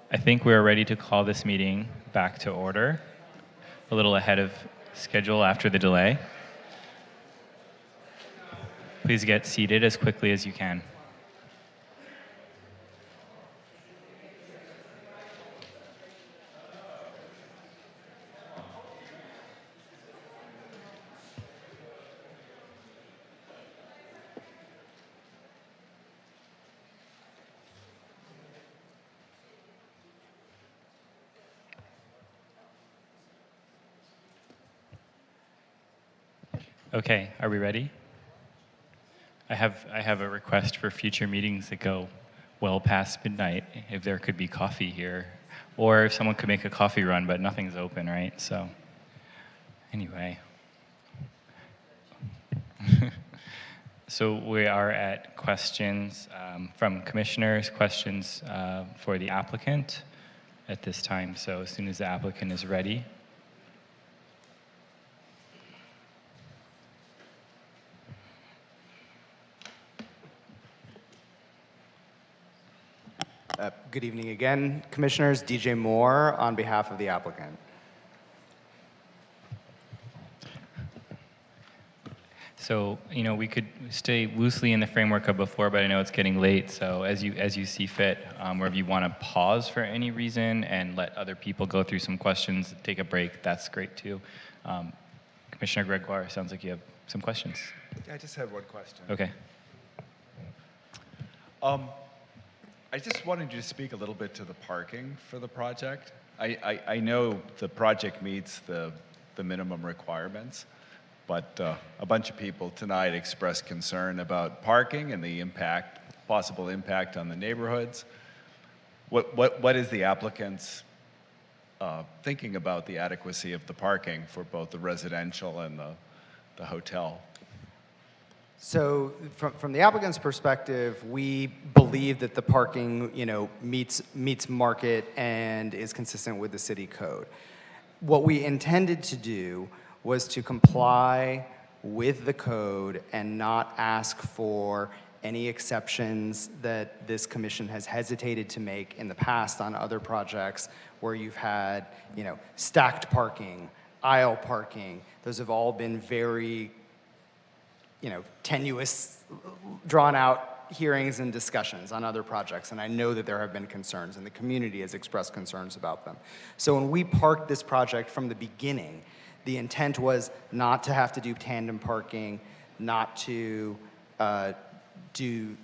I think we're ready to call this meeting back to order, a little ahead of schedule after the delay. Please get seated as quickly as you can. Okay, are we ready? I have a request for future meetings that go well past midnight, if there could be coffee here, or if someone could make a coffee run, but nothing's open, right? So, anyway. So we are at questions from commissioners, questions for the applicant at this time. So as soon as the applicant is ready. Good evening again, Commissioners. DJ Moore on behalf of the applicant. So, you know, we could stay loosely in the framework of before, but I know it's getting late. So as you see fit, or if you want to pause for any reason and let other people go through some questions, take a break, that's great too. Commissioner Gregoire, sounds like you have some questions. I just had one question. Okay. I just wanted you to speak a little bit to the parking for the project. I know the project meets the minimum requirements, but a bunch of people tonight expressed concern about parking and the possible impact on the neighborhoods. What is the applicant's thinking about the adequacy of the parking for both the residential and the hotel? So from the applicant's perspective, we believe that the parking, meets market and is consistent with the city code. What we intended to do was to comply with the code and not ask for any exceptions that this commission has hesitated to make in the past on other projects where you've had, stacked parking, aisle parking. Those have all been very tenuous, drawn-out hearings and discussions on other projects, and I know that there have been concerns, and the community has expressed concerns about them. So when we parked this project from the beginning, the intent was not to have to do tandem parking, not to have to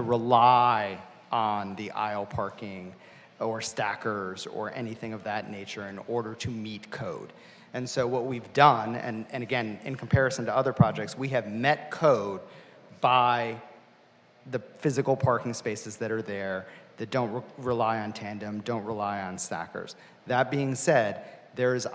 rely on the aisle parking or stackers or anything of that nature in order to meet code. And so what we've done, and again, in comparison to other projects, we have met code by the physical parking spaces that are there that don't rely on tandem, don't rely on stackers. That being said, there's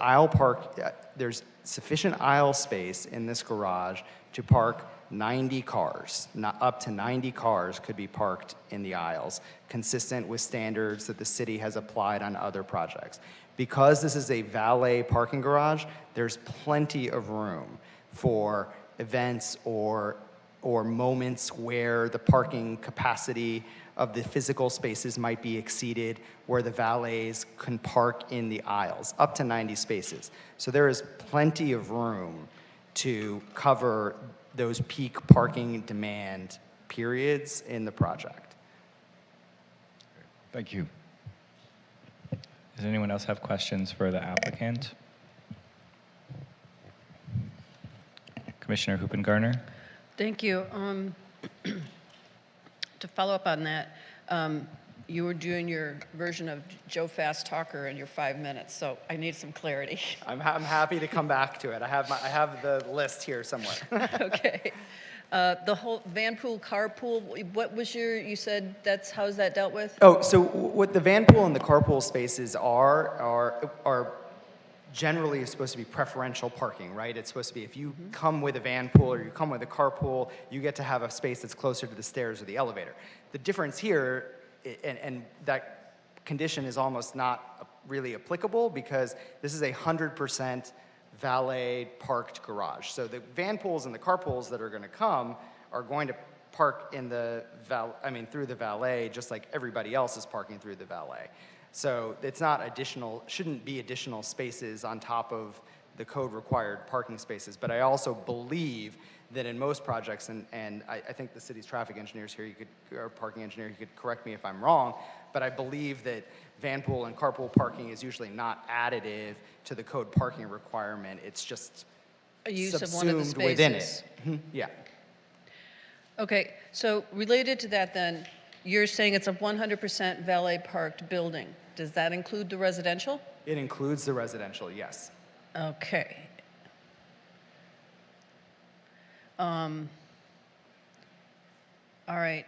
sufficient aisle space in this garage to park 90 cars. Up to 90 cars could be parked in the aisles, consistent with standards that the city has applied on other projects. Because this is a valet parking garage, there's plenty of room for events or moments where the parking capacity of the physical spaces might be exceeded, where the valets can park in the aisles, up to 90 spaces. So there is plenty of room to cover those peak parking demand periods in the project. Thank you. Does anyone else have questions for the applicant? Commissioner Hoopengarner? Thank you. To follow up on that, you were doing your version of Joe Fast Talker in your 5 minutes, so I need some clarity. I'm happy to come back to it. I have the list here somewhere. Okay. The whole van pool, carpool, what was you said how is that dealt with? Oh, so what the van pool and the carpool spaces are generally is supposed to be preferential parking, right? It's supposed to be if you come with a van pool or you come with a carpool, you get to have a space that's closer to the stairs or the elevator. The difference here, and that condition is almost not really applicable because this is 100% valet parked garage. So the van pools and the carpools that are going to come are going to park in the through the valet, just like everybody else is parking through the valet. So it's not additional, shouldn't be additional spaces on top of the code required parking spaces. But I also believe that in most projects, and I think the city's traffic engineers here, or parking engineer, you could correct me if I'm wrong, but I believe that vanpool and carpool parking is usually not additive to the code parking requirement. It's just A use of one of the subsumed within spaces. it. Mhm, yeah. Okay, so related to that then, you're saying it's a 100% valet parked building. Does that include the residential? It includes the residential, yes. Okay. All right,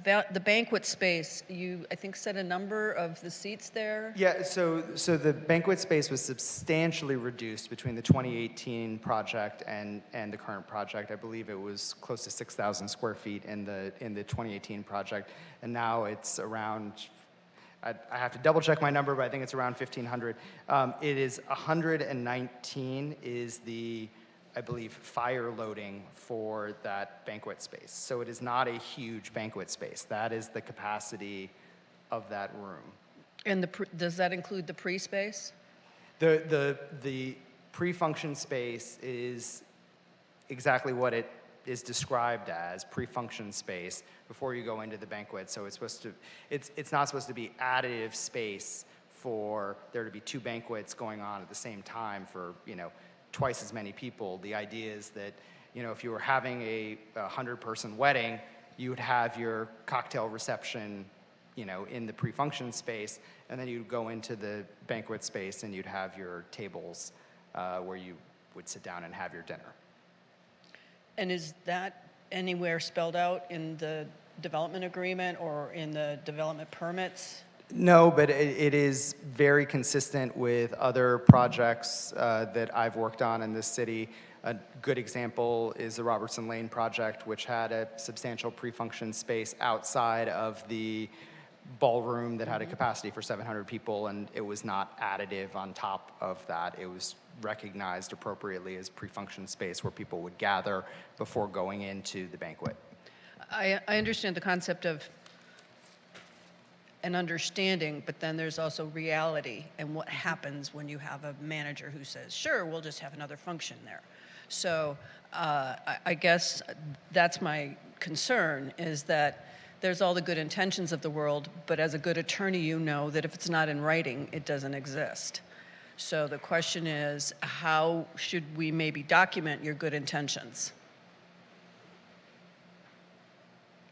the banquet space, you, I think, said a number of the seats there? Yeah, so the banquet space was substantially reduced between the 2018 project and the current project. I believe it was close to 6,000 square feet in the 2018 project, and now it's around, I have to double check my number, but I think it's around 1,500. It is 119 is the, I believe, fire loading for that banquet space. So it is not a huge banquet space. That is the capacity of that room. And does that include the pre-space? The pre-function space is exactly what it is described as, pre-function space, before you go into the banquet. So it's supposed to, it's not supposed to be additive space for there to be two banquets going on at the same time for, you know, twice as many people. The idea is that, you know, if you were having a 100-person wedding, you would have your cocktail reception, you know, in the pre-function space, and then you'd go into the banquet space and you'd have your tables where you would sit down and have your dinner. And is that anywhere spelled out in the development agreement or in the development permits? No, but it is very consistent with other projects that I've worked on in this city. A good example is the Robertson Lane project, which had a substantial pre-function space outside of the ballroom that had a capacity for 700 people, and it was not additive on top of that. It was recognized appropriately as pre-function space where people would gather before going into the banquet. I understand the concept of an understanding, but then there's also reality and what happens when you have a manager who says, sure, we'll just have another function there. So I guess that's my concern, is that there's all the good intentions of the world, but as a good attorney, you know that if it's not in writing, it doesn't exist. So the question is, how should we maybe document your good intentions?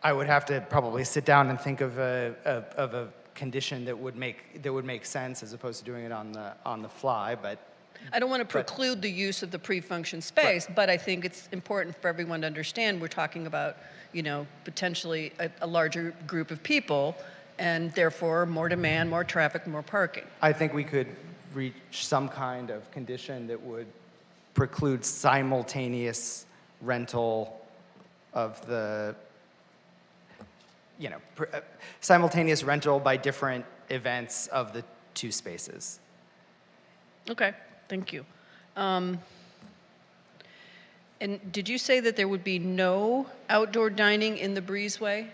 I would have to probably sit down and think of a condition that would make sense as opposed to doing it on the fly. But I don't want to preclude the use of the pre-function space, but I think it's important for everyone to understand we're talking about, you know, potentially a larger group of people, and therefore more demand, more traffic, more parking. I think we could reach some kind of condition that would preclude simultaneous rental of the, you know, simultaneous rental by different events of the two spaces. Okay, thank you. And did you say that there would be no outdoor dining in the breezeway?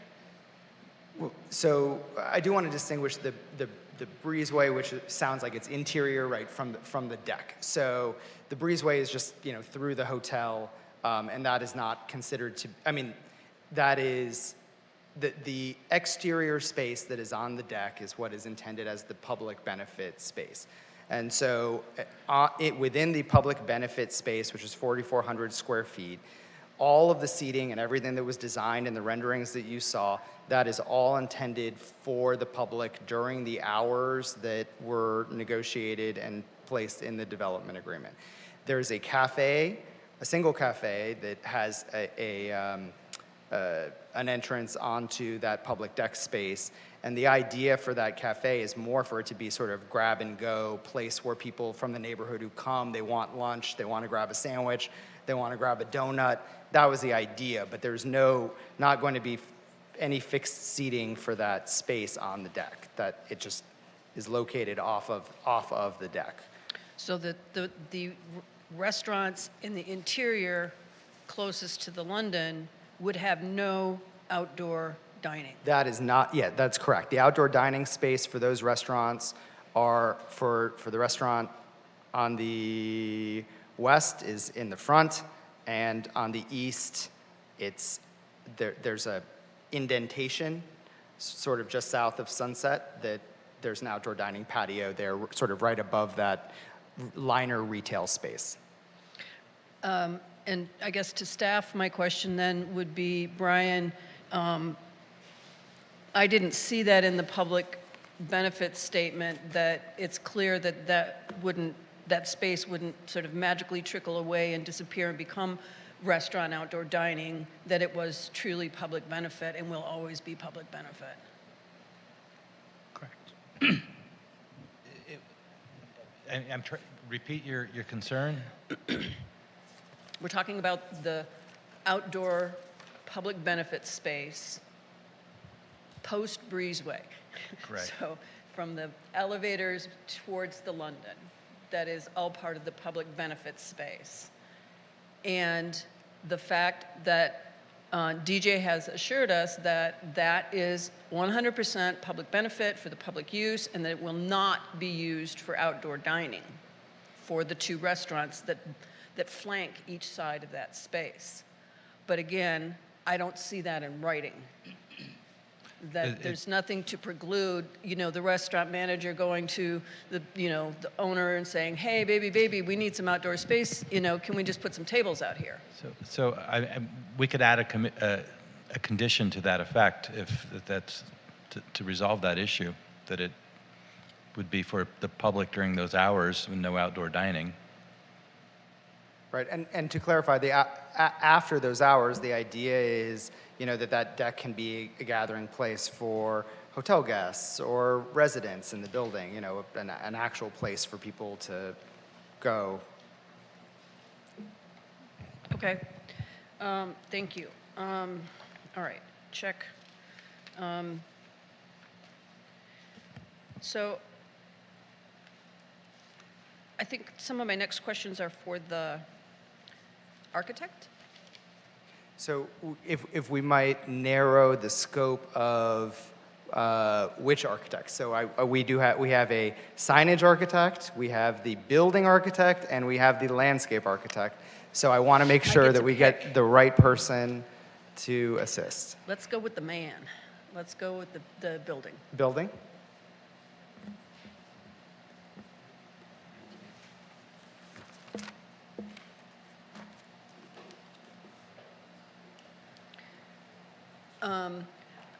So I do want to distinguish the breezeway, which sounds like it's interior, right, from the deck. So the breezeway is just, you know, through the hotel, and that is not considered to, I mean, that is, the exterior space that is on the deck is what is intended as the public benefit space. And so within the public benefit space, which is 4,400 square feet, all of the seating and everything that was designed in the renderings that you saw, that is all intended for the public during the hours that were negotiated and placed in the development agreement. There's a cafe, a single cafe that has an entrance onto that public deck space. And the idea for that cafe is more for it to be sort of grab and go place where people from the neighborhood who come, they want lunch, they want to grab a sandwich, they want to grab a donut. That was the idea, but there's not going to be any fixed seating for that space on the deck. That it just is located off of the deck. So the restaurants in the interior closest to the London would have no outdoor dining. That is not, yeah, that's correct. The outdoor dining space for those restaurants are, for the restaurant on the west is in the front, and on the east, there's a indentation sort of just south of Sunset that there's an outdoor dining patio there, sort of right above that liner retail space. And I guess to staff, my question then would be, Brian, I didn't see that in the public benefits statement, that it's clear that that space wouldn't sort of magically trickle away and disappear and become restaurant outdoor dining, that it was truly public benefit and will always be public benefit. Correct. Repeat your concern. We're talking about the outdoor public benefit space post Breezeway. Correct. So from the elevators towards the London, that is all part of the public benefit space. And the fact that DJ has assured us that that is 100% public benefit for the public use, and that it will not be used for outdoor dining for the two restaurants that flank each side of that space. But again, I don't see that in writing. That there's nothing to preclude, the restaurant manager going to the owner and saying, hey, baby, we need some outdoor space, can we just put some tables out here? So we could add a condition to that effect if that's to resolve that issue, that it would be for the public during those hours with no outdoor dining. Right, and to clarify, after those hours, the idea is, that deck can be a gathering place for hotel guests or residents in the building, an actual place for people to go. Okay, thank you. All right, check. So I think some of my next questions are for the architect. So if we might narrow the scope of which architect. So we have a signage architect, we have the building architect, and we have the landscape architect. So I want to make sure that we get the right person to assist. Let's go with the man. Let's go with the building. Building?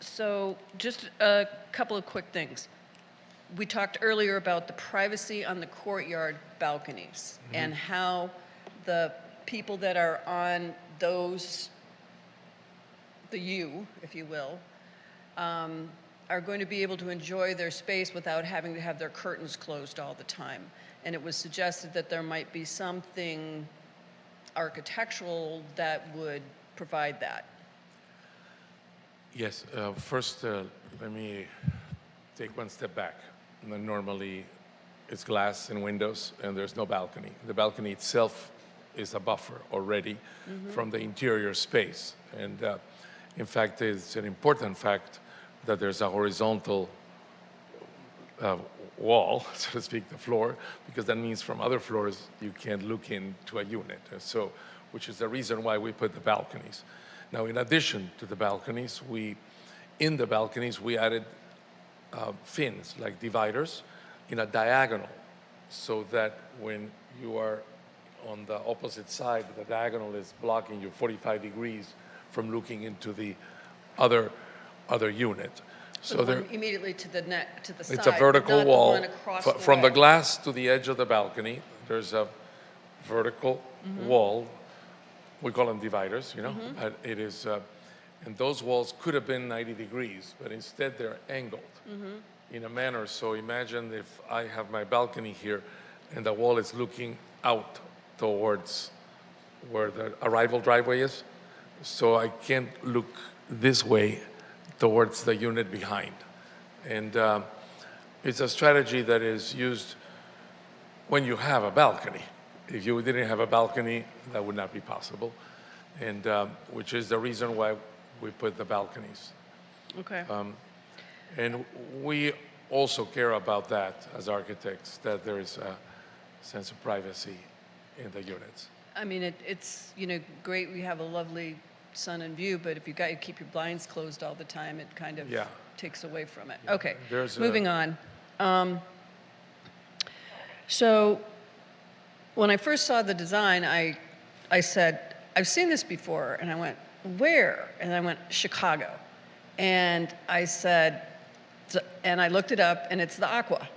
So just a couple of quick things. We talked earlier about the privacy on the courtyard balconies and how the people that are on those, the U, if you will, are going to be able to enjoy their space without having to have their curtains closed all the time. And it was suggested that there might be something architectural that would provide that. Yes, first let me take one step back. And then normally it's glass and windows and there's no balcony. The balcony itself is a buffer already from the interior space. And in fact, it's an important fact that there's a horizontal wall, so to speak, the floor, because that means from other floors you can't look into a unit. So, which is the reason why we put the balconies. Now, in addition to the balconies, in the balconies, we added fins, like dividers, in a diagonal, so that when you are on the opposite side, the diagonal is blocking you 45 degrees from looking into the other unit. So the one immediately to the side. It's a vertical wall. The one across From the way. glass to the edge of the balcony, there's a vertical wall. We call them dividers, but it is, and those walls could have been 90 degrees, but instead they're angled in a manner. So imagine if I have my balcony here and the wall is looking out towards where the arrival driveway is. So I can't look this way towards the unit behind. And it's a strategy that is used when you have a balcony. If you didn't have a balcony, that would not be possible, and which is the reason why we put the balconies. Okay. And we also care about that as architects, that there is a sense of privacy in the units. I mean, it's, you know, great, we have a lovely sun and view, but if you got, you keep your blinds closed all the time, it kind of Yeah. takes away from it. Okay, There's a- moving on. So when I first saw the design, I said, I've seen this before, and I went, where? And I went, Chicago. And I said, and I looked it up, and it's the Aqua.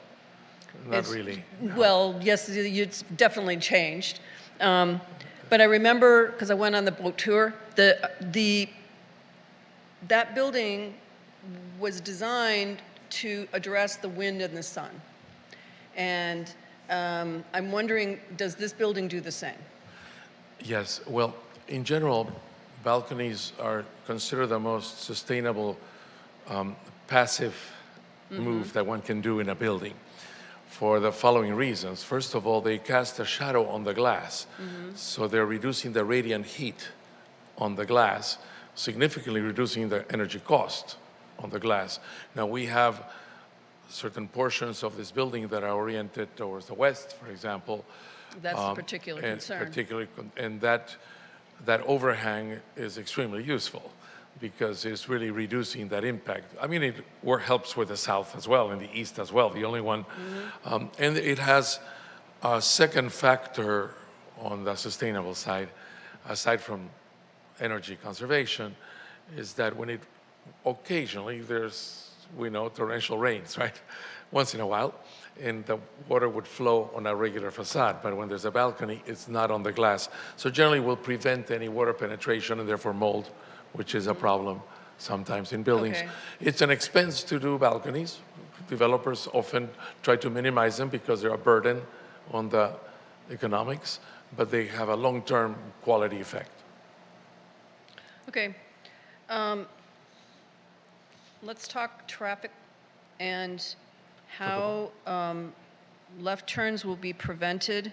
Not It's- really. Well, yes, it's definitely changed. But I remember, because I went on the boat tour, that building was designed to address the wind and the sun. And I'm wondering, does this building do the same? Yes, well, in general, balconies are considered the most sustainable passive move that one can do in a building for the following reasons. First of all, they cast a shadow on the glass, so they're reducing the radiant heat on the glass, significantly reducing the energy cost on the glass. Now, we have certain portions of this building that are oriented towards the west, for example. That's a particular and concern. And that overhang is extremely useful because it's really reducing that impact. I mean, it helps with the south as well and the east as well, the only one. And it has a second factor on the sustainable side, aside from energy conservation, is that when it occasionally we know torrential rains, right? Once in a while, and the water would flow on a regular facade, but when there's a balcony, it's not on the glass. So generally will prevent any water penetration and therefore mold, which is a problem sometimes in buildings. Okay. It's an expense to do balconies. Developers often try to minimize them because they're a burden on the economics, but they have a long-term quality effect. Okay. Let's talk traffic and how left turns will be prevented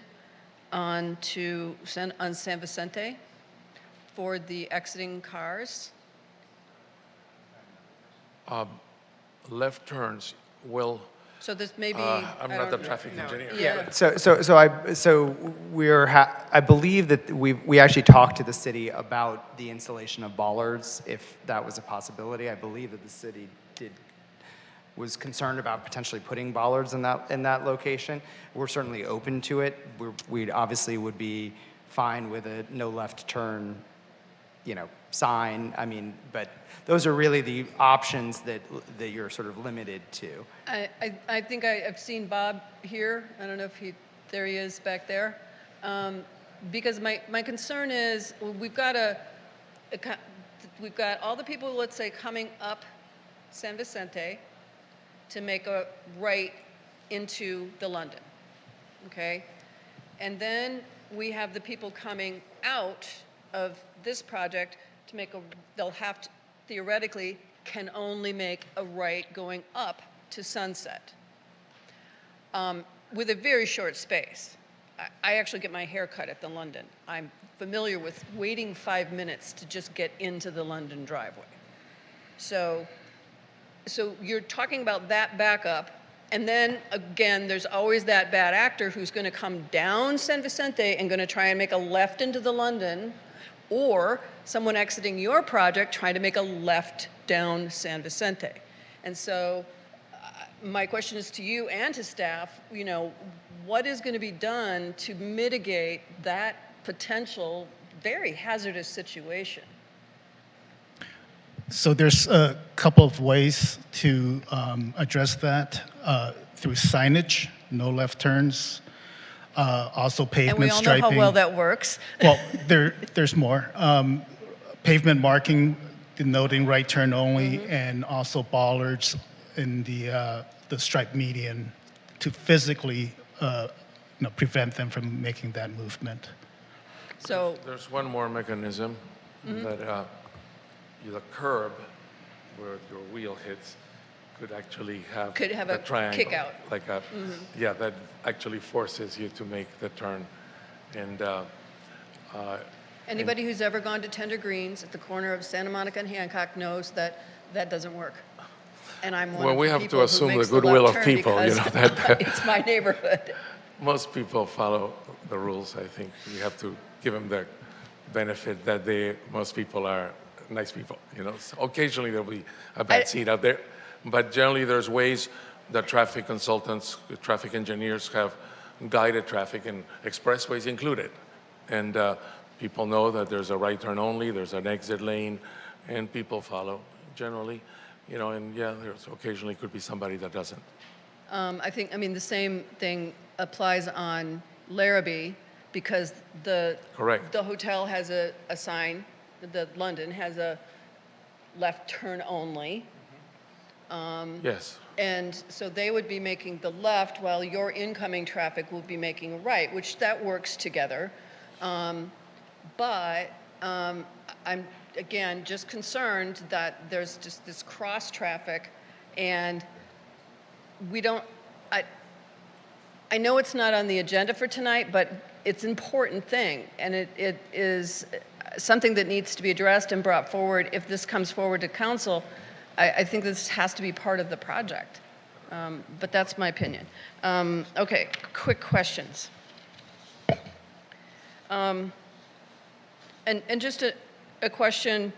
on San Vicente for the exiting cars. Left turns will, So this may be. I'm I not the don't- traffic engineer. Yeah. I believe that we actually talked to the city about the installation of bollards, if that was a possibility. I believe that the city was concerned about potentially putting bollards in that location. We're certainly open to it. We obviously would be fine with a no left turn, sign. I mean, but those are really the options that you're sort of limited to. I think I've seen Bob here. I don't know if there he is back there. Because my concern is we've got all the people, let's say, coming up San Vicente to make a right into the London, okay? And then we have the people coming out of this project to they'll have to, theoretically, can only make a right going up to Sunset with a very short space. I actually get my hair cut at the London. I'm familiar with waiting 5 minutes to just get into the London driveway. So you're talking about that backup, and then again, there's always that bad actor who's going to come down San Vicente and going to try and make a left into the London, or someone exiting your project trying to make a left down San Vicente. And so my question is to you and to staff, what is going to be done to mitigate that potential very hazardous situation? So there's a couple of ways to address that through signage, no left turns, also pavement And we all striping. know how well that works. Well, there's more. Pavement marking denoting right turn only, and also bollards in the stripe median to physically prevent them from making that movement. So There's one more mechanism that the curb where your wheel hits could actually have a triangle, kick out. like yeah, that actually forces you to make the turn. And anybody who's ever gone to Tender Greens at the corner of Santa Monica and Hancock knows that that doesn't work. And I'm one Well, of we the have people to who assume the makes goodwill left of turn people, you know, because that it's my neighborhood. most people follow the rules. I think we have to give them the benefit that most people are nice people, you know. So occasionally there'll be a bad seed out there, but generally there's ways that traffic consultants, traffic engineers have guided traffic and expressways included. And people know that there's a right turn only, there's an exit lane, and people follow generally, you know, and yeah, there's occasionally could be somebody that doesn't. I mean, the same thing applies on Larrabee because Correct. the hotel has a sign, the London has a left turn only. Yes. And so they would be making the left while your incoming traffic will be making a right, which that works together. But I'm, again, just concerned that there's just this cross traffic and we don't, I know it's not on the agenda for tonight, but it's an important thing. And it is something that needs to be addressed and brought forward. If this comes forward to council, I think this has to be part of the project. But that's my opinion. Okay, quick questions. And just a question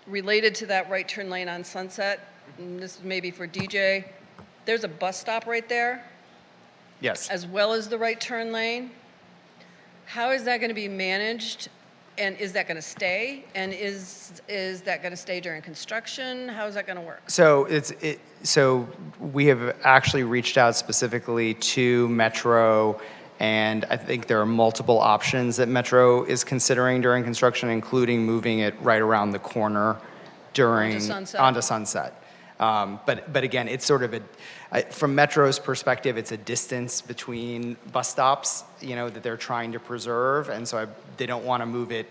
related to that right turn lane on Sunset, and this is maybe for DJ. There's a bus stop right there, Yes. as well as the right turn lane. How is that going to be managed? And is that going to stay? And is that going to stay during construction? How is that going to work? So so we have actually reached out specifically to Metro, and I think there are multiple options that Metro is considering during construction, including moving it right around the corner Onto Sunset? onto Sunset. But again, it's sort of from Metro's perspective, it's a distance between bus stops, you know, that they're trying to preserve, and so they don't want to move it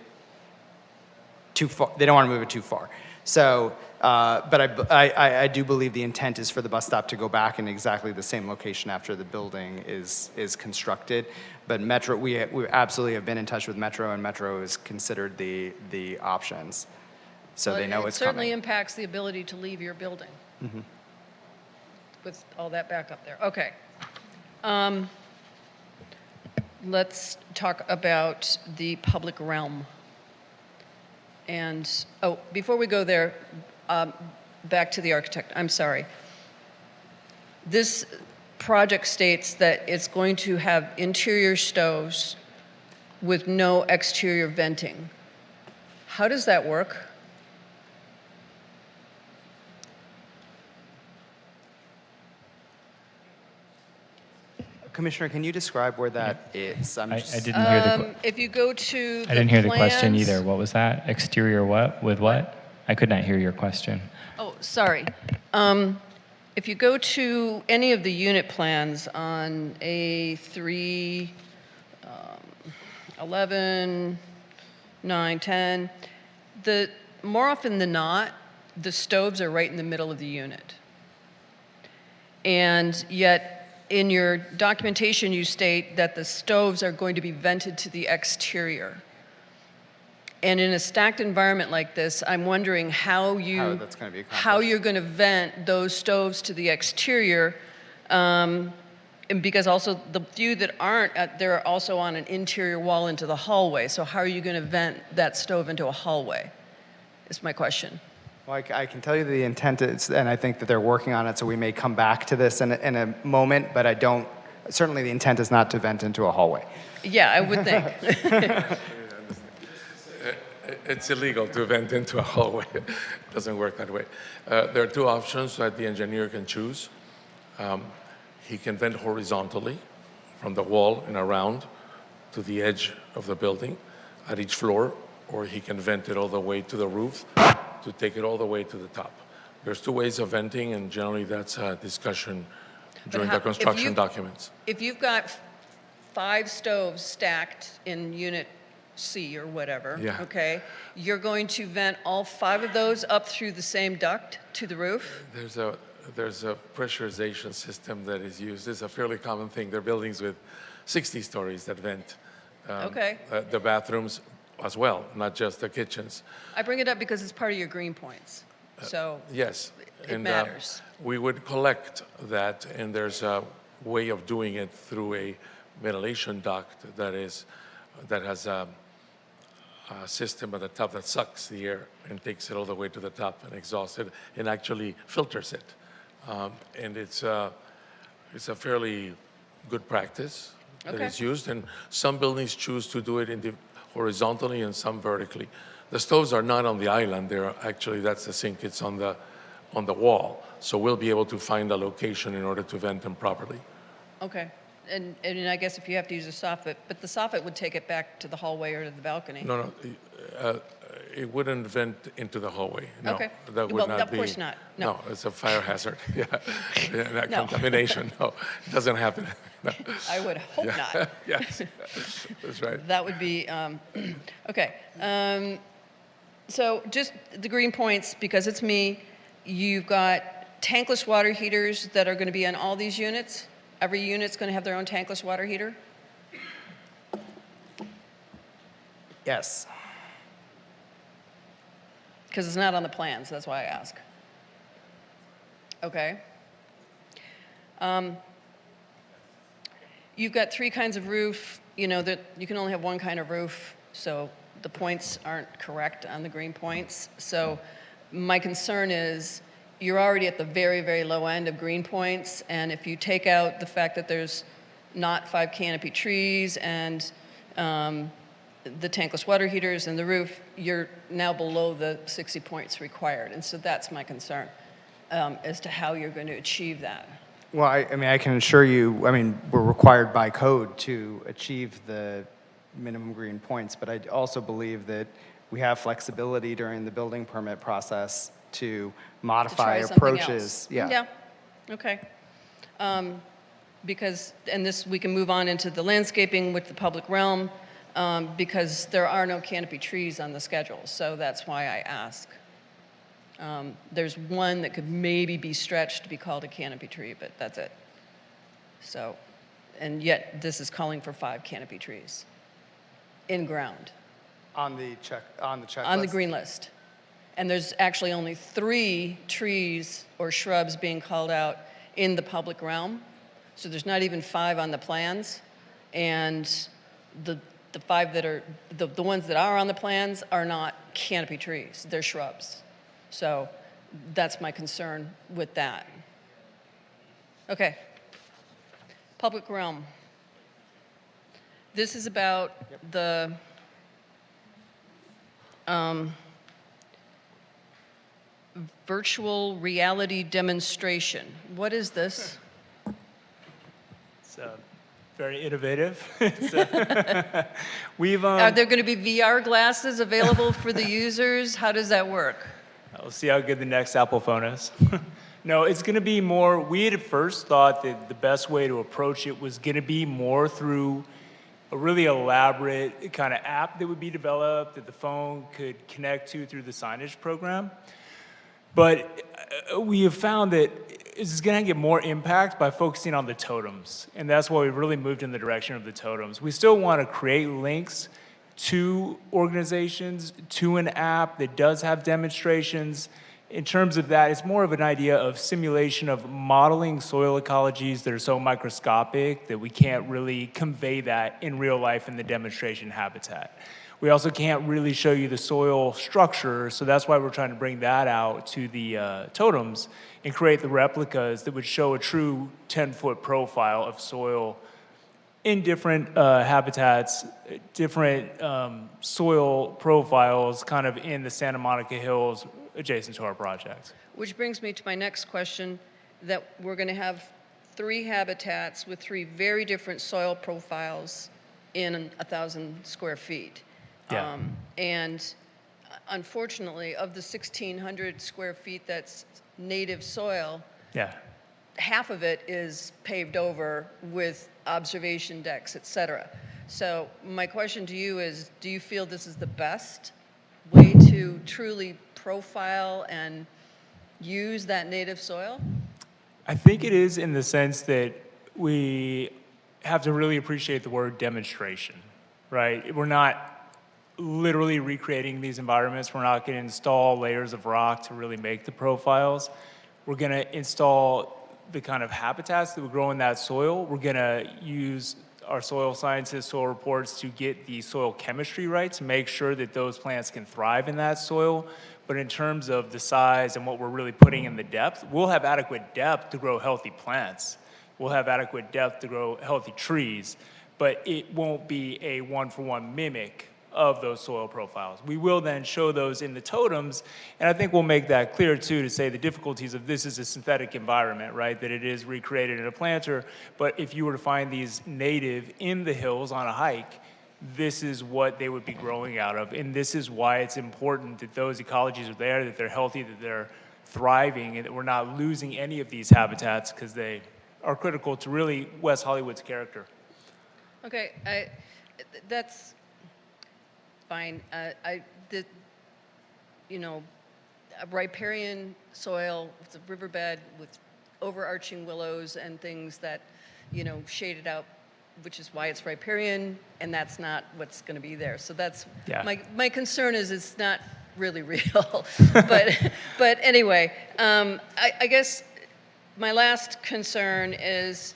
too far. They don't want to move it too far. So, but I do believe the intent is for the bus stop to go back in exactly the same location after the building is constructed. But Metro, we absolutely have been in touch with Metro, and Metro has considered the options. So they know it's It certainly coming. impacts the ability to leave your building. With all that back up there. Okay. Let's talk about the public realm. And, oh, before we go there, back to the architect, I'm sorry. This project states that it's going to have interior stoves with no exterior venting. How does that work? Commissioner, can you describe where that is? I didn't hear the. If you go to I didn't hear the question plans- either. What was that? Exterior what? With what? I could not hear your question. Oh, sorry. If you go to any of the unit plans on A3, 11, 9, 10, more often than not, the stoves are right in the middle of the unit. And yet, in your documentation, you state that the stoves are going to be vented to the exterior. And in a stacked environment like this, I'm wondering how that's gonna be how accomplished. you're going to vent those stoves to the exterior, and because also the few that aren't, they're also on an interior wall into the hallway. So how are you going to vent that stove into a hallway? Is my question. Well, I can tell you the intent is, and I think that they're working on it, so we may come back to this in a moment, but certainly the intent is not to vent into a hallway. Yeah, I would think. It's illegal to vent into a hallway. It doesn't work that way. There are two options that the engineer can choose. He can vent horizontally from the wall and around to the edge of the building at each floor, or he can vent it all the way to the roof to take it all the way to the top. There's two ways of venting, and generally that's a discussion during the construction documents. If you've got 5 stoves stacked in unit C or whatever, Yeah. okay, you're going to vent all 5 of those up through the same duct to the roof? There's a pressurization system that is used. It's a fairly common thing. There are buildings with 60 stories that vent Okay. the bathrooms as well, not just the kitchens. I bring it up because it's part of your green points. So Yes. it matters. We would collect that, and there's a way of doing it through a ventilation duct that has a system at the top that sucks the air and takes it all the way to the top and exhausts it and actually filters it. And it's a fairly good practice that Okay. is used, and some buildings choose to do it horizontally and some vertically. The stoves are not on the island. They're actually, that's the sink. It's on the wall. So we'll be able to find a location in order to vent them properly. Okay. And I guess if you have to use a soffit, but the soffit would take it back to the hallway or to the balcony. No, it wouldn't vent into the hallway. No, Okay. that would Well, not of be. course not. No. It's a fire hazard. Yeah, that No. contamination. No, it doesn't happen. No. I would hope not. Yes, that's right. That would be, okay. So just the green points, because it's me, you've got tankless water heaters that are going to be on all these units? Every unit's going to have their own tankless water heater? Yes. Because it's not on the plans, that's why I ask. Okay. You've got three kinds of roof, you know, that you can only have one kind of roof, so the points aren't correct on the green points. So my concern is you're already at the very, very low end of green points, and if you take out the fact that there's not 5 canopy trees and the tankless water heaters and the roof, you're now below the 60 points required. And so that's my concern as to how you're going to achieve that. Well, I mean, I can assure you, I mean, we're required by code to achieve the minimum green points, but I also believe that we have flexibility during the building permit process to modify To try something approaches. else. Yeah. Yeah, okay. Because, and this, we can move on into the landscaping with the public realm, because there are no canopy trees on the schedule, so that's why I ask. There's one that could maybe be stretched to be called a canopy tree, but that's it. So, and yet this is calling for 5 canopy trees in ground On the checklist. on the green list. And there's actually only 3 trees or shrubs being called out in the public realm. So there's not even 5 on the plans. And the 5 that are, the ones that are on the plans are not canopy trees, they're shrubs. So that's my concern with that. Okay. Public realm. This is about the virtual reality demonstration. What is this? It's very innovative. We've Are there going to be VR glasses available for the users? How does that work? we'll see how good the next Apple phone is. No, it's going to be more. We had at first thought that the best way to approach it was going to be more through a really elaborate kind of app that would be developed that the phone could connect to through the signage program. But we have found that this is going to get more impact by focusing on the totems. And that's why we've really moved in the direction of the totems. We still want to create links to organizations, to an app that does have demonstrations. In terms of that, it's more of an idea of simulation of modeling soil ecologies that are so microscopic that we can't really convey that in real life in the demonstration habitat. We also can't really show you the soil structure, so that's why we're trying to bring that out to the totems and create the replicas that would show a true 10-foot profile of soil in different habitats, different soil profiles kind of in the Santa Monica Hills adjacent to our project. Which brings me to my next question, that we're going to have 3 habitats with 3 very different soil profiles in 1,000 square feet. Yeah. And unfortunately, of the 1,600 square feet that's native soil, Yeah. half of it is paved over with observation decks, et cetera. So my question to you is, do you feel this is the best way to truly profile and use that native soil? I think it is in the sense that we have to really appreciate the word demonstration, right? We're not literally recreating these environments. We're not going to install layers of rock to really make the profiles. We're going to install the kind of habitats that would grow in that soil. We're going to use our soil scientists, soil reports to get the soil chemistry right to make sure that those plants can thrive in that soil. But in terms of the size and what we're really putting in the depth, we'll have adequate depth to grow healthy plants. We'll have adequate depth to grow healthy trees, but it won't be a one-for-one mimic of those soil profiles. We will then show those in the totems, and I think we'll make that clear too, to say the difficulties of this is a synthetic environment, right? That it is recreated in a planter, but if you were to find these native in the hills on a hike, this is what they would be growing out of, and this is why it's important that those ecologies are there, that they're healthy, that they're thriving, and that we're not losing any of these habitats, because they are critical to really West Hollywood's character. Okay, that's fine. You know, a riparian soil with a riverbed with overarching willows and things that, you know, shade it out, which is why it's riparian, and that's not what's going to be there. So that's, Yeah. my concern is it's not really real. but anyway, I guess my last concern is,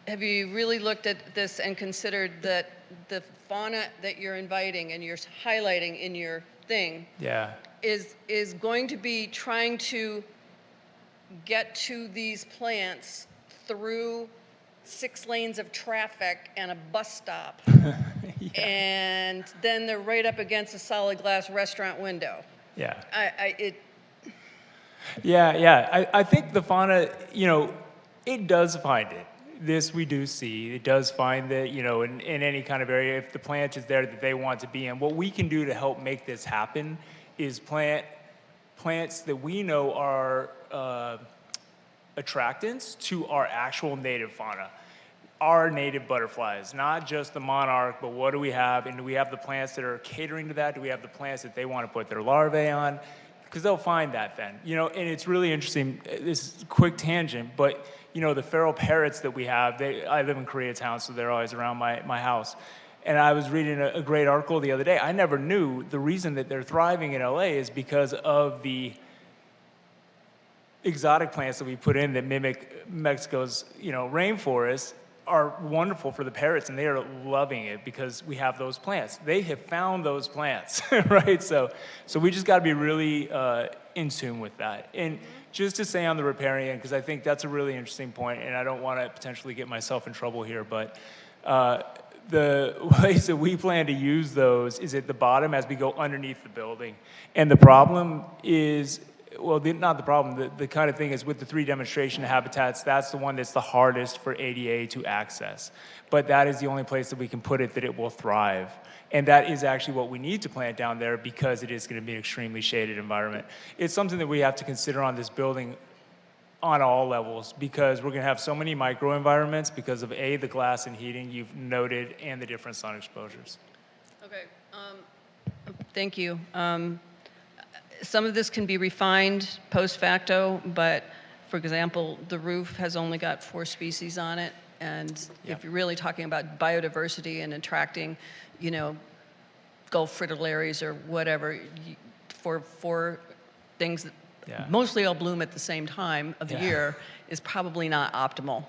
have you really looked at this and considered that the fauna that you're inviting and you're highlighting in your thing Yeah. is going to be trying to get to these plants through 6 lanes of traffic and a bus stop, and then they're right up against a solid glass restaurant window. Yeah. I think the fauna, you know, it does find it. This we do see. It does find that, you know, in any kind of area, if the plant is there that they want to be in, what we can do to help make this happen is plant plants that we know are attractants to our actual native fauna. Our native butterflies, not just the monarch, but what do we have? And do we have the plants that are catering to that? Do we have the plants that they want to put their larvae on? Because they'll find that then, you know, and it's really interesting. This is a quick tangent, but you know, the feral parrots that we have, I live in Koreatown, so they're always around my house. And I was reading a great article the other day. I never knew the reason that they're thriving in LA is because of the exotic plants that we put in that mimic Mexico's, you know, rainforest are wonderful for the parrots, and they are loving it because we have those plants. They have found those plants, right? So we just got to be really in tune with that. And just to say on the riparian, because I think that's a really interesting point, and I don't want to potentially get myself in trouble here, but the ways that we plan to use those is at the bottom as we go underneath the building. And the problem is, well, not the problem, the kind of thing is with the 3 demonstration habitats, that's the one that's the hardest for ADA to access. But that is the only place that we can put it that it will thrive. And that is actually what we need to plant down there because it is going to be an extremely shaded environment. It's something that we have to consider on this building on all levels because we're going to have so many microenvironments because of the glass and heating you've noted and the different sun exposures. Okay, thank you. Some of this can be refined post facto, but for example, the roof has only got 4 species on it. And if you're really talking about biodiversity and attracting, you know, Gulf fritillaries or whatever, for things that mostly all bloom at the same time of the year is probably not optimal.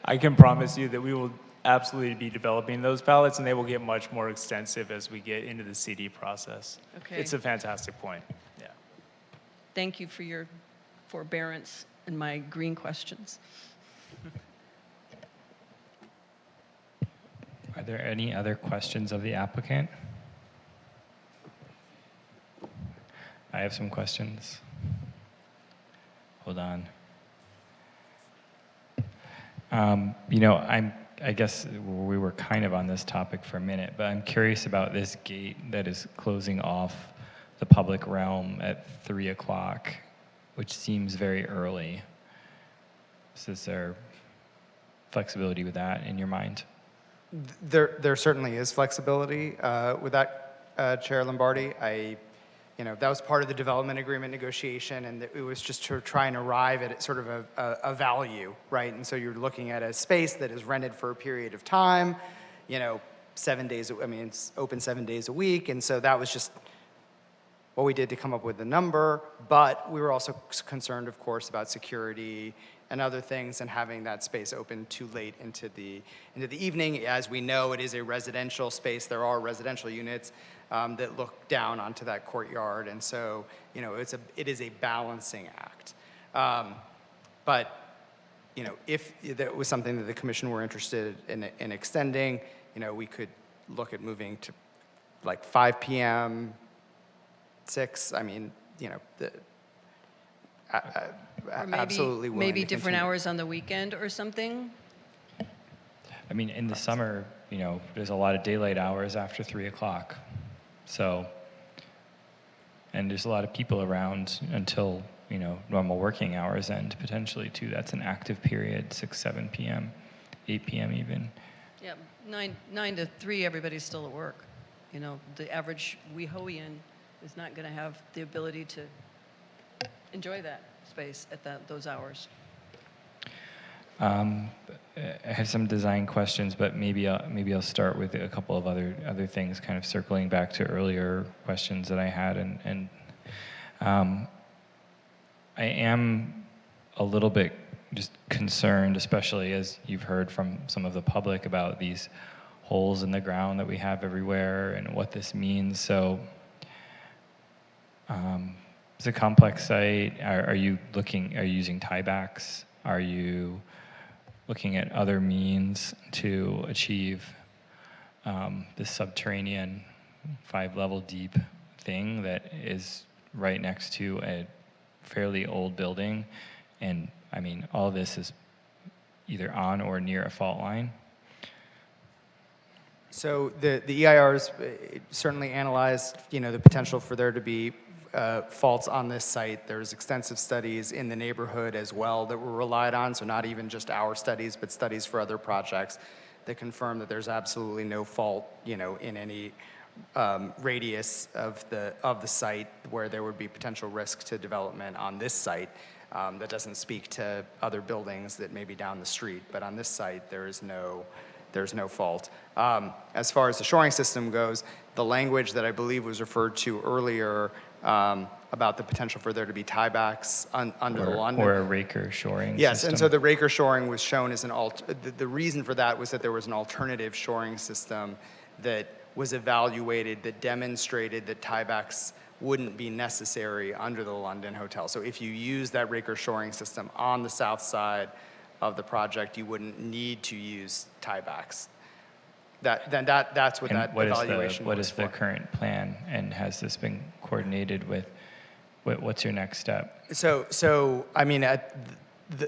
I can promise you that we will absolutely be developing those palettes, and they will get much more extensive as we get into the CD process. Okay. It's a fantastic point. Yeah. Thank you for your forbearance in my green questions. Are there any other questions of the applicant? I have some questions. Hold on. You know, I guess we were kind of on this topic for a minute, but I'm curious about this gate that is closing off the public realm at 3 o'clock, which seems very early. So is there flexibility with that in your mind? There certainly is flexibility with that, Chair Lombardi. That was part of the development agreement negotiation, and it was just to try and arrive at sort of a value, right? And so you're looking at a space that is rented for a period of time, you know, 7 days, I mean, it's open 7 days a week, and so that was just what we did to come up with the number, but we were also concerned, of course, about security and other things and having that space open too late into the evening. As we know, it is a residential space. There are residential units that look down onto that courtyard, and so, you know, it is a balancing act. But, you know, if that was something that the commission were interested in extending, you know, we could look at moving to like 5 p.m., 6, I mean, you know, Or maybe, absolutely willing maybe to different continue. hours on the weekend or something? I mean, in the summer, you know, there's a lot of daylight hours after 3 o'clock. So, and there's a lot of people around until, you know, normal working hours end potentially too. That's an active period, 6, 7 p.m., 8 p.m. even. Yeah, 9 to 3, everybody's still at work. You know, the average WeHoian is not going to have the ability to enjoy that space at those hours. I have some design questions, but maybe I'll start with a couple of other things, kind of circling back to earlier questions that I had, and I am a little bit just concerned, especially as you've heard from some of the public about these holes in the ground that we have everywhere and what this means. So it's a complex site. Are you using tiebacks? Are you looking at other means to achieve this subterranean 5-level deep thing that is right next to a fairly old building? And I mean, all of this is either on or near a fault line. So the EIRs certainly analyzed, you know, the potential for there to be faults on this site. There's extensive studies in the neighborhood as well that were relied on, so not even just our studies, but studies for other projects that confirm that there's absolutely no fault, you know, in any radius of the site where there would be potential risk to development on this site. That doesn't speak to other buildings that may be down the street, but on this site there's no fault. As far as the shoring system goes, the language that I believe was referred to earlier about the potential for there to be tiebacks under the London. Or a raker shoring Yes, system. and so the raker shoring was shown as the reason for that was that there was an alternative shoring system that was evaluated that demonstrated that tiebacks wouldn't be necessary under the London Hotel. So if you use that raker shoring system on the south side of the project, you wouldn't need to use tiebacks. That's what And that what evaluation what was is the for. current plan, and has this been coordinated with? What's your next step? So I mean,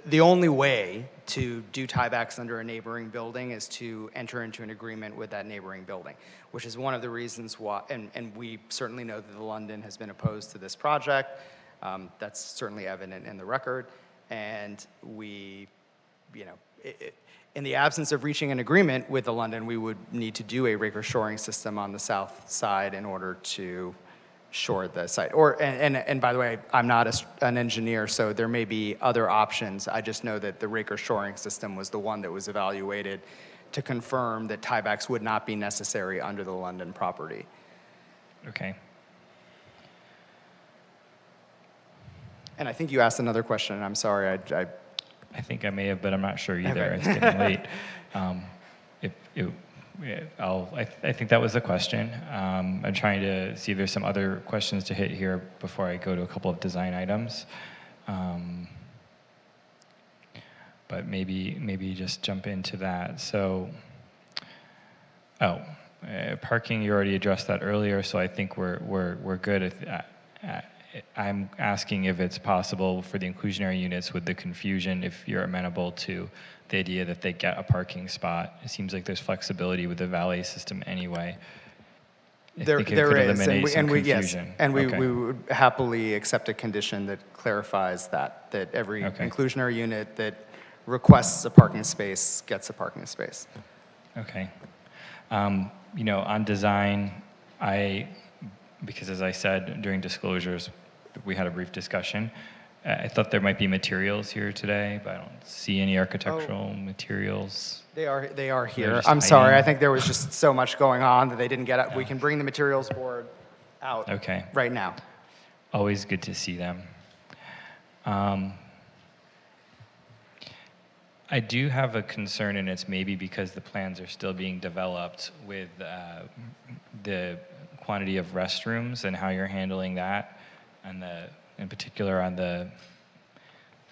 the only way to do tiebacks under a neighboring building is to enter into an agreement with that neighboring building, which is one of the reasons why, and we certainly know that the London has been opposed to this project. That's certainly evident in the record, and we, you know, in the absence of reaching an agreement with the London, we would need to do a raker shoring system on the south side in order to shore the site. And by the way, I'm not an engineer, so there may be other options. I just know that the raker shoring system was the one that was evaluated to confirm that tiebacks would not be necessary under the London property. Okay. And I think you asked another question, and I'm sorry, I think I may have, but I'm not sure either. Okay. It's getting late. I think that was the question. I'm trying to see if there's some other questions to hit here before I go to a couple of design items. But maybe just jump into that. So, parking, you already addressed that earlier, so I think we're good. I'm asking if it's possible for the inclusionary units with the confusion, if you're amenable to the idea that they get a parking spot. It seems like there's flexibility with the valet system anyway. There could is, eliminate some yes, confusion. and Okay. we would happily accept a condition that clarifies that every Okay. inclusionary unit that requests a parking space gets a parking space. Okay. You know, on design, because as I said during disclosures, we had a brief discussion. I thought there might be materials here today, but I don't see any architectural materials. They are here. just I'm sorry. hiding. I think there was just so much going on that they didn't get up. We can bring the materials board out Okay. right now. Always good to see them. I do have a concern, and it's maybe because the plans are still being developed with the quantity of restrooms and how you're handling that, and in particular on the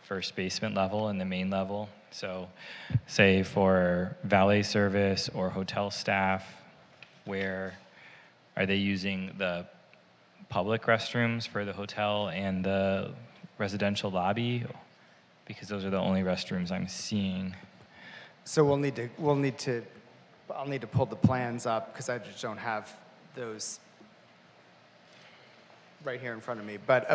first basement level and the main level. So, say for valet service or hotel staff, where are they using the public restrooms for the hotel and the residential lobby? Because those are the only restrooms I'm seeing. So I'll need to pull the plans up because I just don't have those right here in front of me. But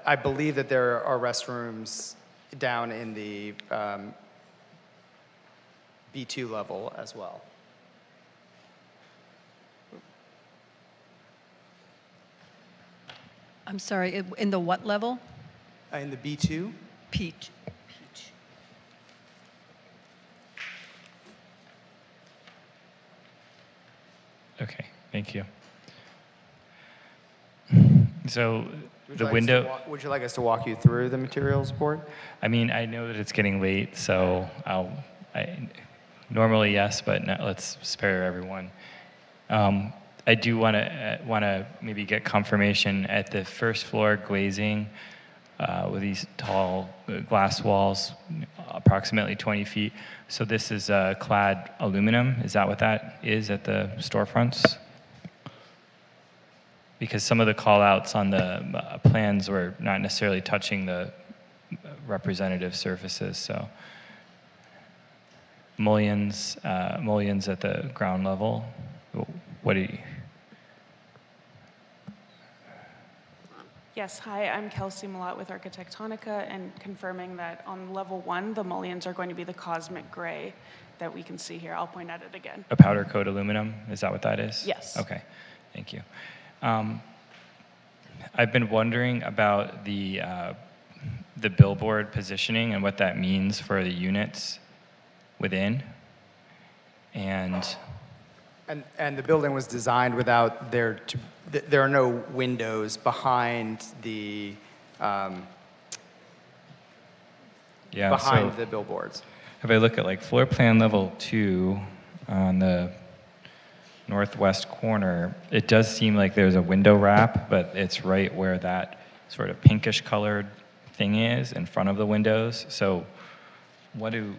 I believe that there are restrooms down in the B2 level as well. I'm sorry, in the what level? In the B2? Peach. Okay, thank you. So the Would you like us to walk you through the materials board? I mean, I know that it's getting late, so normally yes, but let's spare everyone. I do want to maybe get confirmation at the first floor glazing with these tall glass walls, approximately 20 feet. So this is clad aluminum. Is that what that is at the storefronts? Because some of the call-outs on the plans were not necessarily touching the representative surfaces. So mullions at the ground level. What do you? Yes, hi, I'm Kelsey Malott with Architectonica, and confirming that on level 1, the mullions are going to be the cosmic gray that we can see here. I'll point at it again. A powder coat aluminum, is that what that is? Yes. Okay, thank you. I've been wondering about the billboard positioning and what that means for the units within. And the building was designed without there are no windows behind the the billboards. If I look at like floor plan level 2 on the northwest corner, it does seem like there's a window wrap, but it's right where that sort of pinkish colored thing is in front of the windows. So what do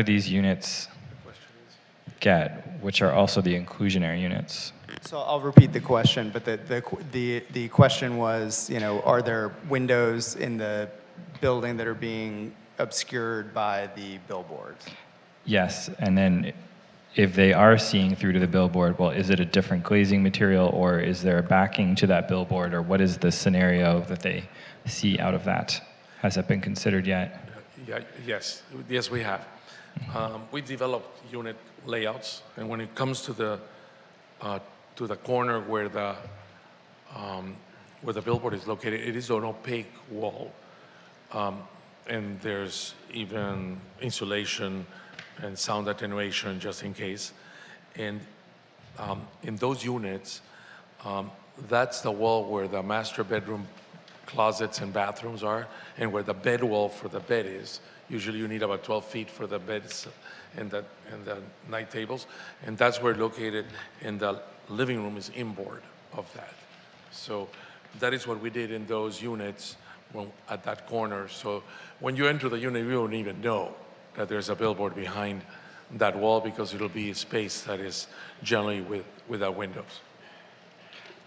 these units get, which are also the inclusionary units? So I'll repeat the question, but the question was, are there windows in the building that are being obscured by the billboards? Yes, and then if they are seeing through to the billboard, well, is it a different glazing material, or is there a backing to that billboard, or what is the scenario that they see out of that? Has that been considered yet? Yes, we have. We developed unit layouts, and when it comes to the corner where the billboard is located, it is an opaque wall, and there's even insulation and sound attenuation just in case. And in those units, that's the wall where the master bedroom closets and bathrooms are, and where the bed wall for the bed is. Usually you need about 12 feet for the beds and the night tables, and that's where located, and the living room is inboard of that. So that is what we did in those units at that corner. So when you enter the unit, you don't even know that there's a billboard behind that wall, because it'll be a space that is generally without windows.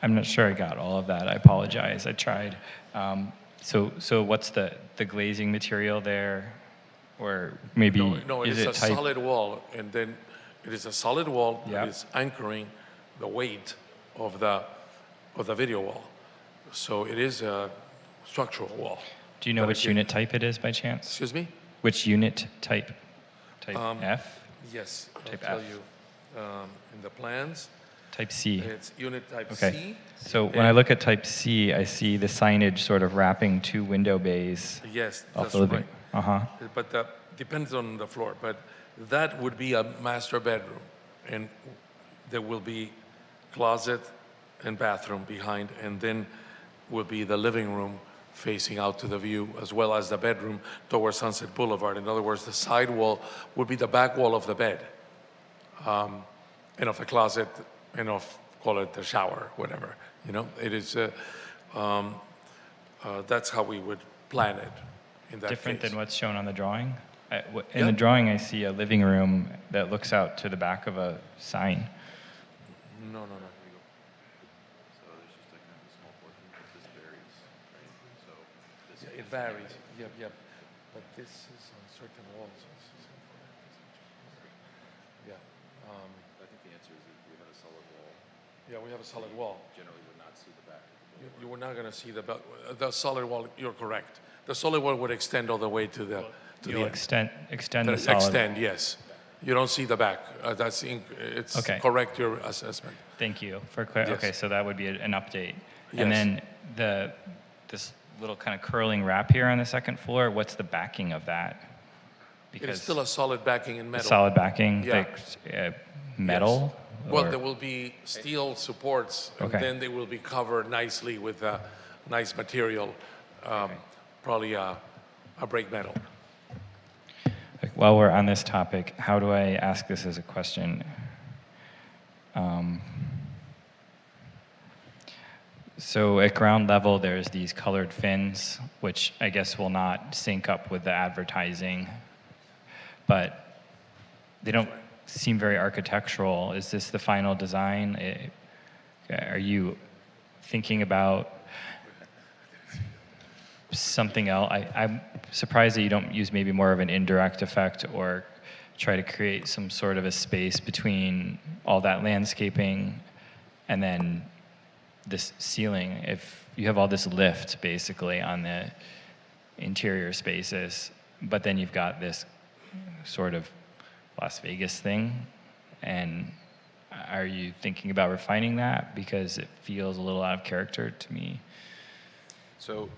I'm not sure I got all of that. I apologize. I tried. So what's the glazing material there? Or maybe No, it is a type? solid wall, and then it is a solid wall Yep. that is anchoring the weight of the video wall. So it is a structural wall. Do you know which unit type it is by chance? Excuse me? Which unit type? Type F? Yes, I'll Type tell F. you in the plans. Type C. It's unit type Okay. C. So when I look at type C, I see the signage sort of wrapping 2 window bays Yes, off that's the living. right. Uh-huh. But that depends on the floor. But that would be a master bedroom, and there will be closet and bathroom behind, and then will be the living room facing out to the view, as well as the bedroom towards Sunset Boulevard. In other words, the side wall would be the back wall of the bed, and of the closet, and of, call it the shower, whatever. You know, it is. That's how we would plan it. In that Different case. than what's shown on the drawing? In Yeah. the drawing, I see a living room that looks out to the back of a sign. No, no, no. Yeah, it varies. Yep, yep. But this is on certain walls. Yeah. I think the answer is that we have a solid wall. Yeah, we have a solid wall. Generally would not see the back of the building. You were not going to see the solid wall. You're correct. The solid wall would extend all the way to the You'll end. extend the solid. Extend, yes. You don't see the back. It's Okay. correct, your assessment. Thank you for clear. Yes. Okay, so that would be an update. Yes. And then this little kind of curling wrap here on the second floor, what's the backing of that? It is still a solid backing in metal. solid backing, Yeah. like metal? Well, or- there will be steel supports, Okay. and then they will be covered nicely with a nice material, probably a brake metal. While we're on this topic, how do I ask this as a question? So at ground level, there's these colored fins, which I guess will not sync up with the advertising, but they don't seem very architectural. Is this the final design? Are you thinking about something else? I'm surprised that you don't use maybe more of an indirect effect or try to create some sort of a space between all that landscaping and then this ceiling. If you have all this lift basically on the interior spaces, but then you've got this sort of Las Vegas thing, and are you thinking about refining that? Because it feels a little out of character to me. So,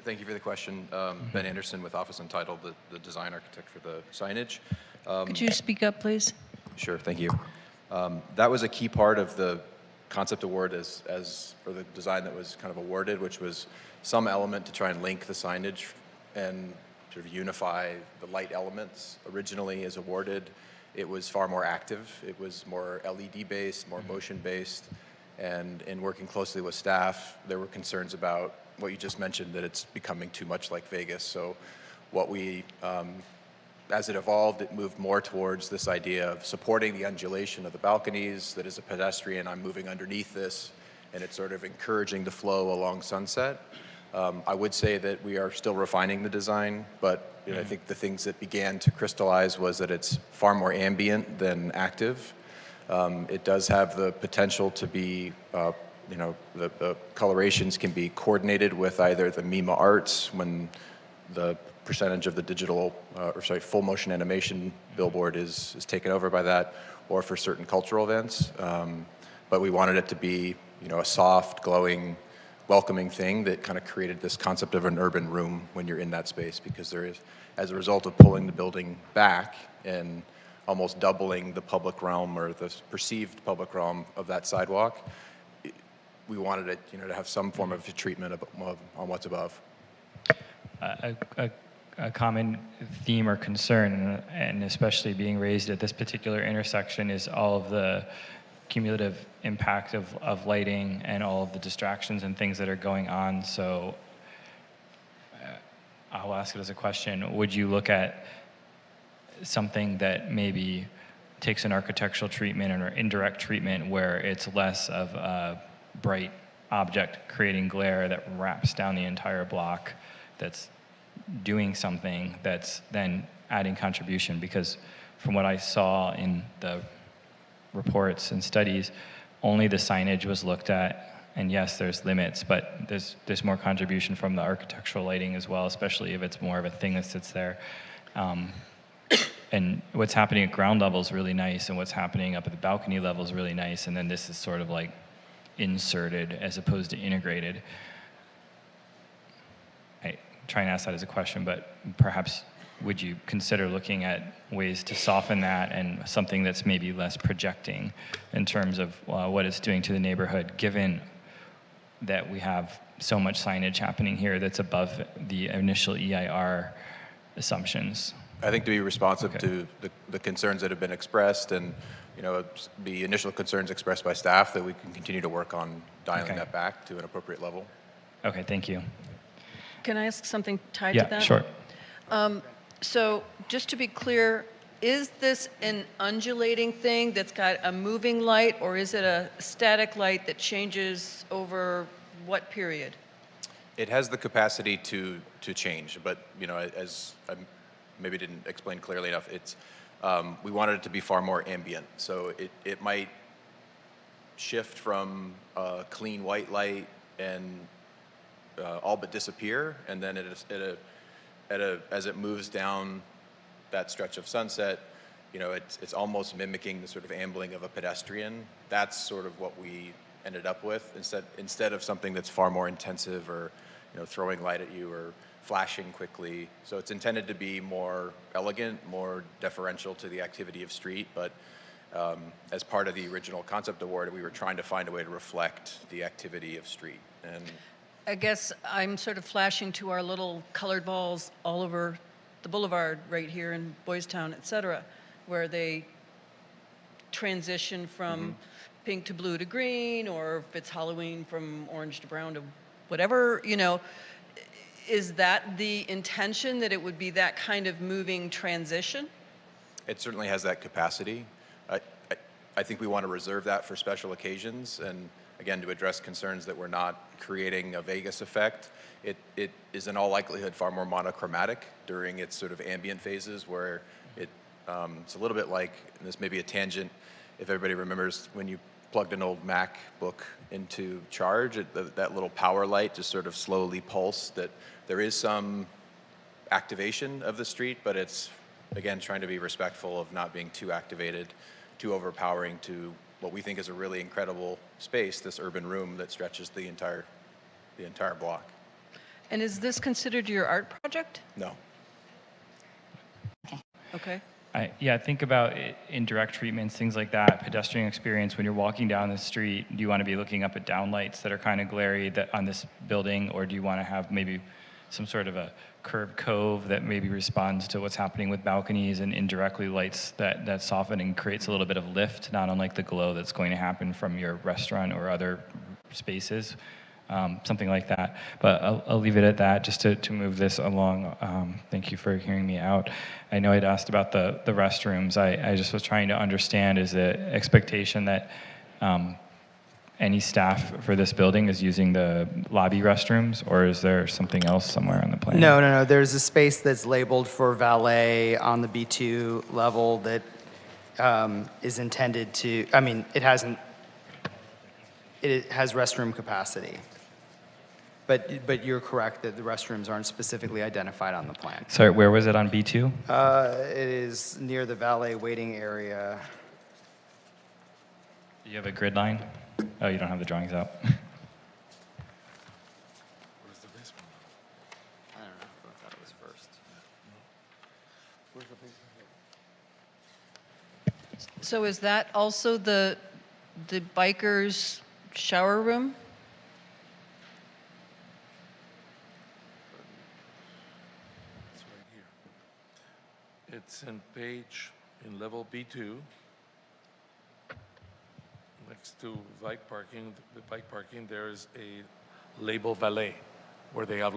thank you for the question. Ben Anderson with Office Untitled, the design architect for the signage. Could you speak up, please? Sure, thank you. That was a key part of the concept award or the design that was kind of awarded, which was some element to try and link the signage and sort of unify the light elements. Originally, as awarded, it was far more active. It was more LED-based, more motion-based, and in working closely with staff, there were concerns about what you just mentioned, that it's becoming too much like Vegas. So what we, as it evolved, it moved more towards this idea of supporting the undulation of the balconies, that as a pedestrian, I'm moving underneath this, and it's sort of encouraging the flow along Sunset. I would say that we are still refining the design, but I think the things that began to crystallize was that it's far more ambient than active. It does have the potential to be, the colorations can be coordinated with either the Mima Arts when the percentage of the digital, full motion animation billboard is taken over by that, or for certain cultural events. But we wanted it to be, a soft, glowing, welcoming thing that kind of created this concept of an urban room when you're in that space, because there is, as a result of pulling the building back and almost doubling the public realm or the perceived public realm of that sidewalk, we wanted it, to have some form of treatment on what's above. A common theme or concern, and especially being raised at this particular intersection, is all of the cumulative impact of lighting and all of the distractions and things that are going on. So I'll ask it as a question. Would you look at something that maybe takes an architectural treatment or indirect treatment where it's less of a bright object creating glare that wraps down the entire block, that's doing something that's then adding contribution? Because from what I saw in the reports and studies, only the signage was looked at, and yes, there's limits, but there's more contribution from the architectural lighting as well, especially if it's more of a thing that sits there. and what's happening at ground level is really nice, and what's happening up at the balcony level is really nice, and then this is sort of like inserted as opposed to integrated. I try and ask that as a question, but perhaps would you consider looking at ways to soften that and something that's maybe less projecting in terms of what it's doing to the neighborhood, given that we have so much signage happening here that's above the initial EIR assumptions? I think to be responsive Okay. to the concerns that have been expressed and, you know, the initial concerns expressed by staff, that we can continue to work on dialing Okay. that back to an appropriate level. Okay, thank you. Can I ask something tied to Yeah, that? sure. So just to be clear, is this an undulating thing that's got a moving light, or is it a static light that changes over what period? It has the capacity to change, but, you know, as I maybe didn't explain clearly enough, it's we wanted it to be far more ambient. So it might shift from a clean white light and all but disappear, and then as it moves down that stretch of Sunset, you know, it's almost mimicking the sort of ambling of a pedestrian. That's sort of what we ended up with, instead of something that's far more intensive, or, you know, throwing light at you or flashing quickly. So it's intended to be more elegant, more deferential to the activity of street, but as part of the original concept award, we were trying to find a way to reflect the activity of street. And I guess I'm sort of flashing to our little colored balls all over the boulevard right here in Boys Town, et cetera, where they transition from pink to blue to green, or if it's Halloween from orange to brown to whatever, you know. Is that the intention, that it would be that kind of moving transition? it certainly has that capacity. I think we want to reserve that for special occasions, and again, to address concerns that we're not creating a Vegas effect. It is in all likelihood far more monochromatic during its sort of ambient phases, where it's a little bit like, and this may be a tangent, if everybody remembers when you plugged an old MacBook into charge, that little power light just sort of slowly pulsed, that there is some activation of the street, but it's, again, trying to be respectful of not being too activated, too overpowering to what we think is a really incredible space, this urban room that stretches the entire block. And is this considered your art project? No. Okay. Yeah, think about indirect treatments, things like that, pedestrian experience. When you're walking down the street, do you want to be looking up at downlights that are kind of glary on this building, or do you want to have maybe some sort of a curved cove that maybe responds to what's happening with balconies, and indirectly lights that soften and creates a little bit of lift, not unlike the glow that's going to happen from your restaurant or other spaces? Something like that. But I'll leave it at that, just to move this along. Thank you for hearing me out. I know I'd asked about the restrooms. I just was trying to understand, is the expectation that any staff for this building is using the lobby restrooms, or is there something else somewhere on the plan? No. There's a space that's labeled for valet on the B2 level that is intended to, I mean, it has restroom capacity. But you're correct that the restrooms aren't specifically identified on the plan. Sorry, where was it on B2? It is near the valet waiting area. Do you have a grid line? Oh, you don't have the drawings out. Where's the basement? I don't know. I thought it was first. Where's the basement? So is that also the bikers' shower room? It's right here. It's in level B2, next to bike parking. The bike parking, there's a label valet, where they have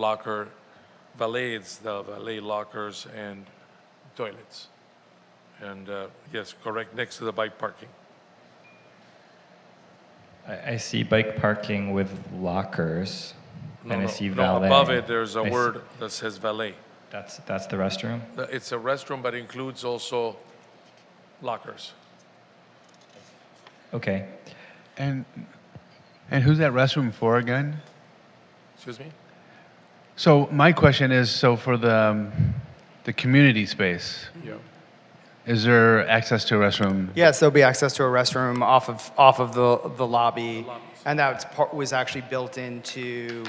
valet, it's the valet lockers and toilets. And yes, correct, next to the bike parking. I see bike parking with lockers, and I see valet. Above it, there's a I see- word that says valet. That's the restroom? It's a restroom, but includes also lockers. Okay. And who's that restroom for again? Excuse me? So my question is, so for the community space, Yeah. Is there access to a restroom? Yes, there'll be access to a restroom off of the lobby, and was actually built into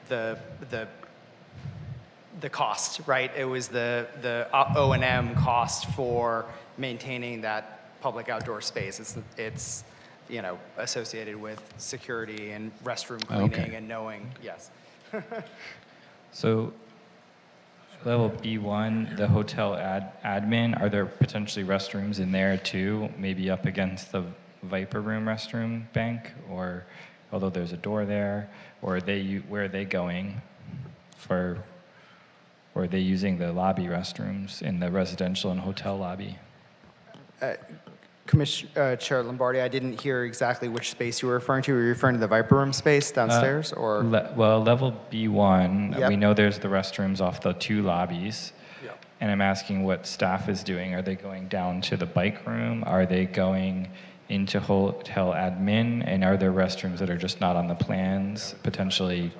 the cost, right? It was the O&M cost for maintaining that public outdoor space. It's associated with security and restroom cleaning and knowing, yes. So level B1, the hotel admin, are there potentially restrooms in there too, maybe up against the Viper Room restroom bank, or although there's a door there, or where are they going or are they using the lobby restrooms in the residential and hotel lobby? Commissioner Chair Lombardi, I didn't hear exactly which space you were referring to. Were you referring to the Viper Room space downstairs, or? Well, level B1, Yep. we know there's the restrooms off the 2 lobbies. Yep. And I'm asking what staff is doing. Are they going down to the bike room? Are they going into hotel admin? And are there restrooms that are just not on the plans, potentially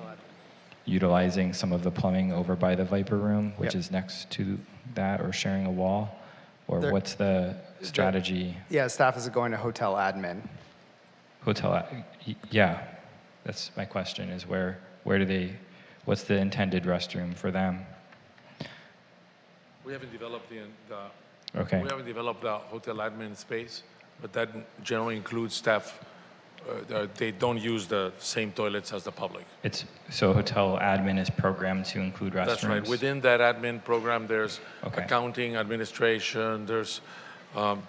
utilizing some of the plumbing over by the Viper Room, which Yep. is next to that, or sharing a wall? Or There- what's the strategy? Yeah, staff is going to hotel admin. Yeah, that's my question, is where do they, what's the intended restroom for them? We haven't developed Okay. we haven't developed the hotel admin space, but that generally includes staff. They don't use the same toilets as the public. So hotel admin is programmed to include restrooms? That's right. Within that admin program, there's Okay. accounting, administration, there's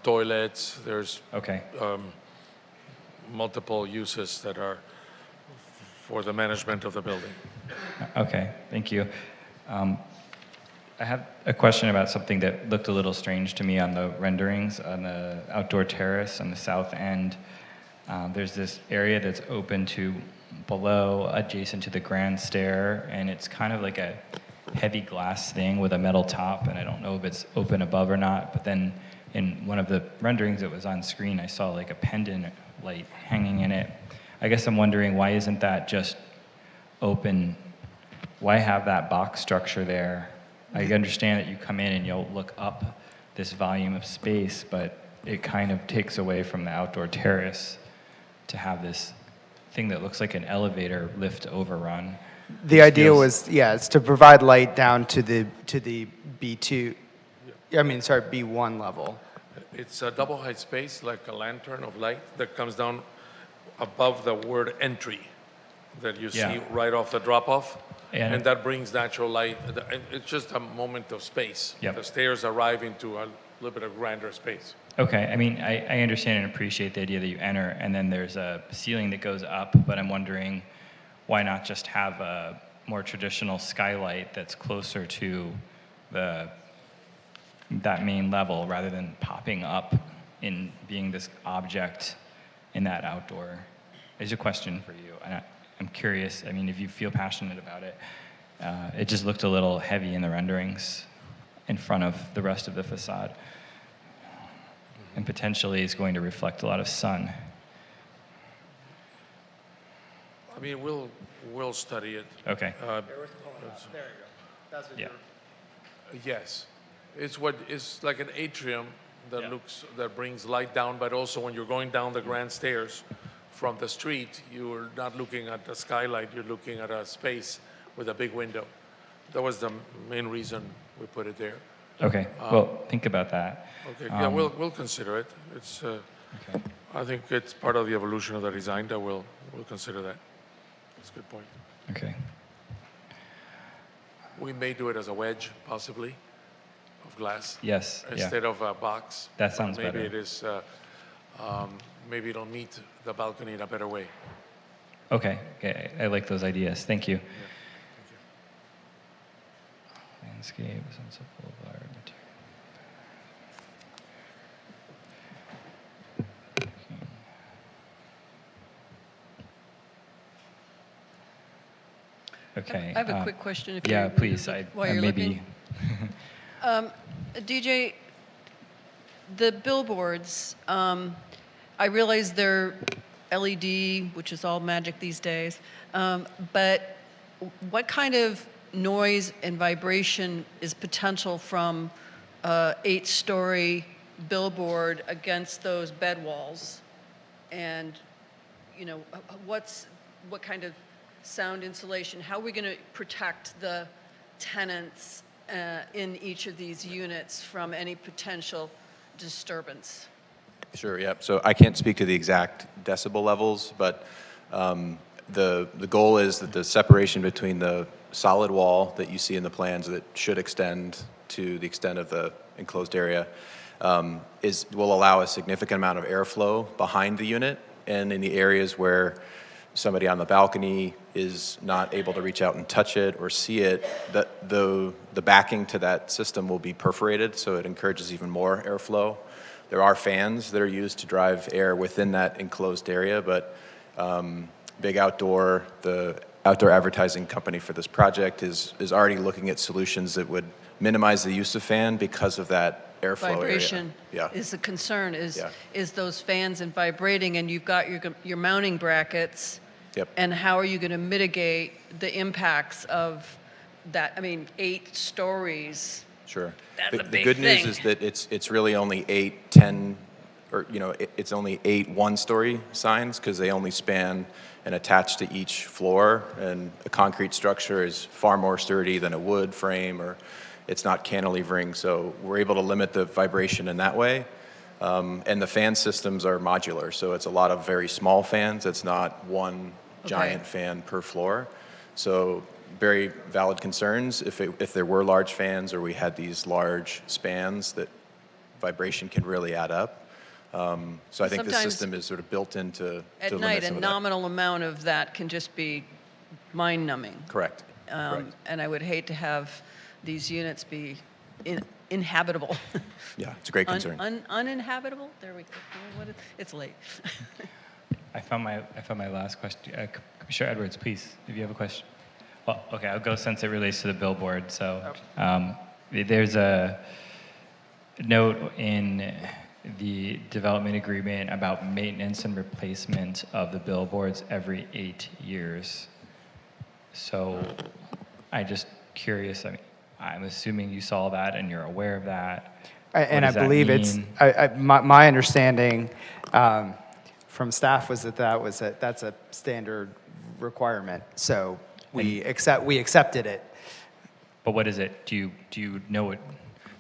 toilets, there's Okay, multiple uses that are for the management of the building. okay, thank you. I have a question about something that looked a little strange to me on the renderings on the outdoor terrace on the south end. There's this area that's open to below, adjacent to the grand stair, and it's kind of like a heavy glass thing with a metal top, and I don't know if it's open above or not, but then in one of the renderings that was on screen, I saw like a pendant light hanging in it. I guess I'm wondering, why isn't that just open? Why have that box structure there? I understand that you come in and you'll look up this volume of space, but it kind of takes away from the outdoor terrace to have this thing that looks like an elevator lift overrun. The idea was, it's to provide light down to the B2, B1 level. It's a double height space, like a lantern of light that comes down above the word entry that you see right off the drop off. And that brings natural light. It's just a moment of space. Yep. The stairs arrive into a little bit of grander space. Okay, I mean, I understand and appreciate the idea that you enter, and then there's a ceiling that goes up, but I'm wondering why not just have a more traditional skylight that's closer to that main level rather than popping up in being this object in that outdoor. There's a question for you, and I'm curious, I mean, if you feel passionate about it. It just looked a little heavy in the renderings in front of the rest of the facade. And potentially is going to reflect a lot of sun. I mean, we'll study it. Okay. There you go. That's what Yes, it's like an atrium that brings light down, but also when you're going down the grand stairs from the street, you're not looking at the skylight, you're looking at a space with a big window. That was the main reason we put it there. Okay. Well, think about that. Okay. Yeah, we'll consider it. It's. Okay. I think it's part of the evolution of the design that we'll consider that. That's a good point. Okay. We may do it as a wedge, possibly, of glass. Yes. Instead of a box. That sounds maybe better. It is. Maybe it'll meet the balcony in a better way. Okay. Okay. I like those ideas. Thank you. Yeah. Thank you. Landscape, Sunset Boulevard. Okay. I have a quick question. If Yeah, you're, please. While you're maybe. DJ, the billboards, I realize they're LED, which is all magic these days, but what kind of noise and vibration is potential from 8-story billboard against those bed walls, and, you know, what kind of sound insulation, how are we going to protect the tenants in each of these units from any potential disturbance? Sure, yeah. So I can't speak to the exact decibel levels, but the goal is that the separation between the solid wall that you see in the plans that should extend to the extent of the enclosed area will allow a significant amount of airflow behind the unit, and in the areas where somebody on the balcony is not able to reach out and touch it or see it, the backing to that system will be perforated, so it encourages even more airflow. There are fans that are used to drive air within that enclosed area, but Big Outdoor, the outdoor advertising company for this project, is already looking at solutions that would minimize the use of fan because of that airflow Vibration area. Yeah. is a concern, Yeah. is those fans and vibrating, and you've got your mounting brackets. Yep. And how are you going to mitigate the impacts of that? I mean, 8 stories. Sure. That's a The big good news thing. is that it's really only 8, 10, or it's only 8 one-story signs because they only span and attach to each floor, and a concrete structure is far more sturdy than a wood frame, or it's not cantilevering, so we're able to limit the vibration in that way. And the fan systems are modular, so it's a lot of very small fans. It's not one giant fan per floor. So very valid concerns. If there were large fans or we had these large spans, that vibration can really add up. So I think the Sometimes system is sort of built in to At limit night, a some of that. nominal amount of that can just be mind-numbing. Correct. Correct. And I would hate to have these units be inhabitable. Yeah, it's a great concern. Uninhabitable? There we go. It's late. I found my last question. Commissioner Edwards, please, if you have a question. Well, okay, I'll go since it relates to the billboard. So there's a note in the development agreement about maintenance and replacement of the billboards every 8 years. So I'm just curious, I mean, I'm assuming you saw that and you're aware of that. And I What does that believe it's, mean? my understanding from staff was that's a standard requirement. So we accepted it. But what is it? Do you know what?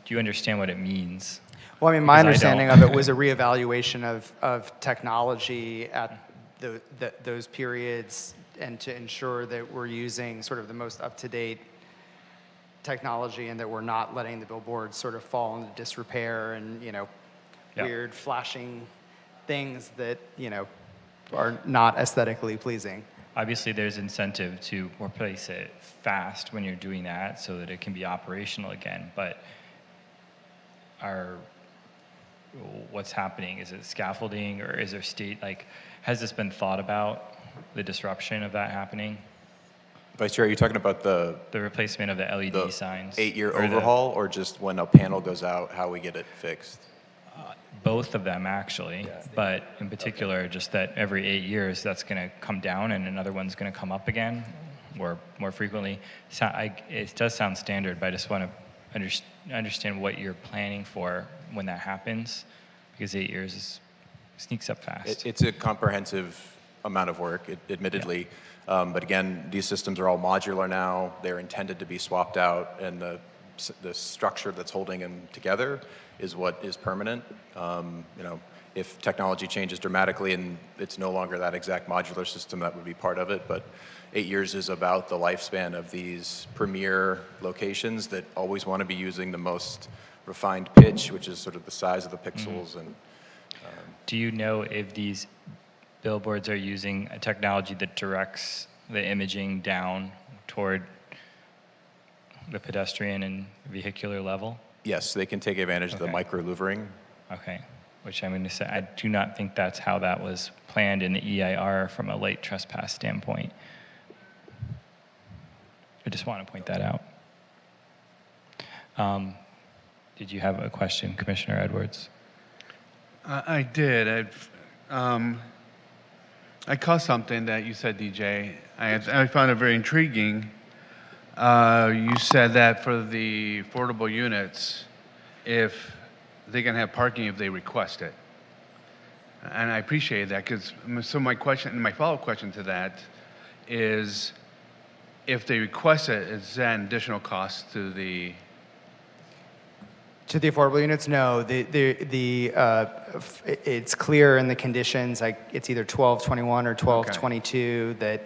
Do you understand what it means? Well, I mean, my Because I understanding don't. of it was a reevaluation of technology at those periods, and to ensure that we're using sort of the most up-to-date technology, and that we're not letting the billboards sort of fall into disrepair and, Yeah. weird flashing things that, are not aesthetically pleasing. Obviously, there's incentive to replace it fast when you're doing that so that it can be operational again. But what's happening? Is it scaffolding, or is there has this been thought about, the disruption of that happening? Vice Chair, are you talking about the The replacement of the LED signs? 8-year Or overhaul, or just when a panel goes out, how we get it fixed? Both of them, actually. But in particular, just that every 8 years, that's going to come down and another one's going to come up again, or more frequently. So it does sound standard, but I just want to understand what you're planning for when that happens, because 8 years sneaks up fast. It's a comprehensive amount of work, admittedly. But again, these systems are all modular now. They're intended to be swapped out, and the structure that's holding them together is what is permanent. If technology changes dramatically and it's no longer that exact modular system, that would be part of it. But 8 years is about the lifespan of these premier locations that always want to be using the most refined pitch, which is sort of the size of the pixels. And Do you know if these billboards are using a technology that directs the imaging down toward the pedestrian and vehicular level? yes, they can take advantage of the Okay. micro-louvering. Okay, which I'm going to say, I do not think that's how that was planned in the EIR from a late trespass standpoint. I just want to point that out. Did you have a question, Commissioner Edwards? I did. I caught something that you said, DJ. I found it very intriguing. You said that for the affordable units, if they can have parking if they request it. And I appreciate that, because, so my follow-up question to that is, if they request it, is that an additional cost to the? To the affordable units, no. It's clear in the conditions, like it's either 1221 or 1222 that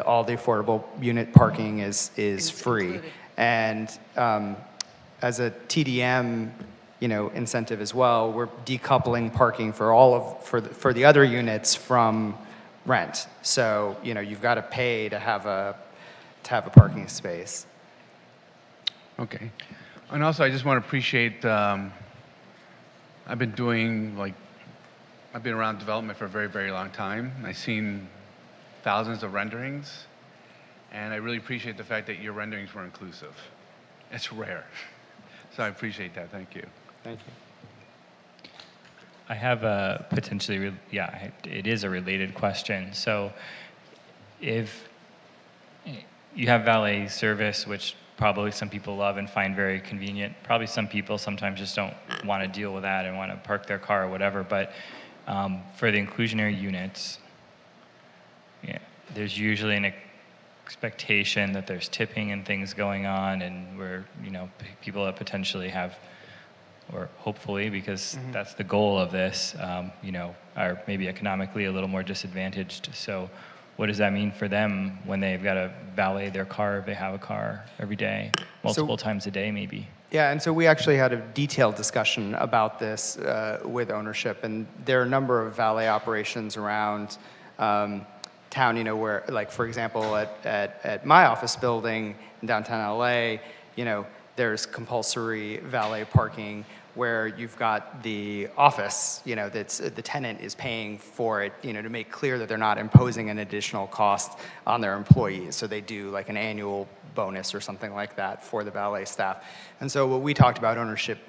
all the affordable unit parking is free. Included. And as a TDM, incentive as well, we're decoupling parking for the other units from rent. So you've got to pay to have a parking space. Okay. And also, I just want to appreciate, I've been around development for a very, very long time. I've seen thousands of renderings, and I really appreciate the fact that your renderings were inclusive. It's rare. So I appreciate that. Thank you. Thank you. I have a potentially, it is a related question. So if you have valet service, which probably some people love and find very convenient, probably some people sometimes just don't want to deal with that and want to park their car or whatever, but for the inclusionary units, there's usually an expectation that there's tipping and things going on, and where people that potentially have, or hopefully, because that's the goal of this, are maybe economically a little more disadvantaged. So what does that mean for them when they've got to valet their car if they have a car every day, multiple times a day maybe? Yeah, and so we actually had a detailed discussion about this with ownership, and there are a number of valet operations around town, where, like, for example, at my office building in downtown LA, there's compulsory valet parking where you've got the office, that's the tenant is paying for it, to make clear that they're not imposing an additional cost on their employees. So they do like an annual bonus or something like that for the valet staff. And so what we talked about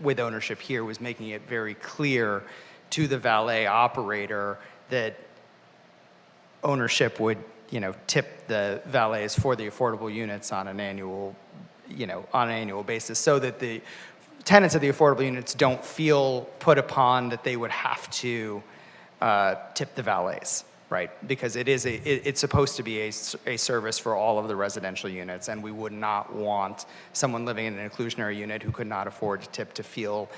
with ownership here was making it very clear to the valet operator that ownership would, tip the valets for the affordable units on an annual basis, so that the tenants of the affordable units don't feel put upon that they would have to tip the valets, right? Because it's supposed to be a service for all of the residential units, and we would not want someone living in an inclusionary unit who could not afford to tip to feel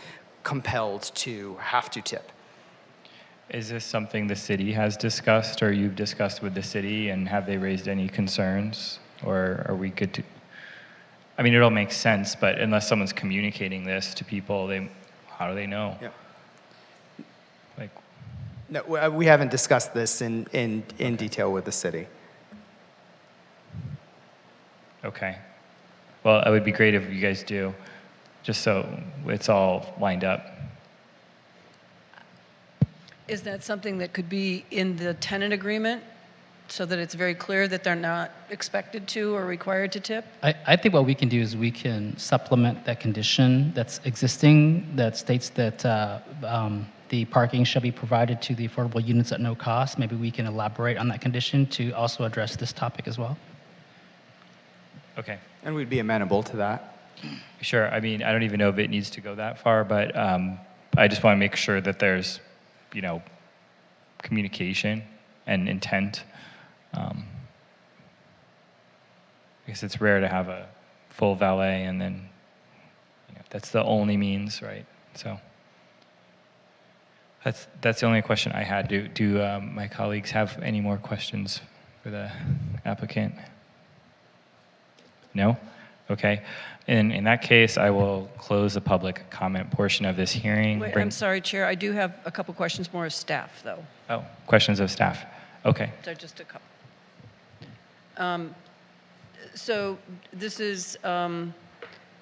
compelled to have to tip. Is this something the city has discussed, or you've discussed with the city, and have they raised any concerns, or are we good to? I mean, it all makes sense, but unless someone's communicating this to people, how do they know? Yeah. Like, No, we haven't discussed this in detail with the city. okay. Well, it would be great if you guys do, just so it's all lined up. Is that something that could be in the tenant agreement so that it's very clear that they're not expected to or required to tip? I think what we can do is we can supplement that condition that's existing that states that the parking shall be provided to the affordable units at no cost. Maybe we can elaborate on that condition to also address this topic as well. Okay. And we'd be amenable to that. Sure. I mean, I don't even know if it needs to go that far, but I just want to make sure that there's, communication and intent. I guess it's rare to have a full valet and then, that's the only means, right? So that's the only question I had. Do my colleagues have any more questions for the applicant? No? Okay. In that case, I will close the public comment portion of this hearing. Wait, I'm sorry, Chair. I do have a couple questions more of staff, though. Oh, questions of staff. Okay. So just a couple. So this is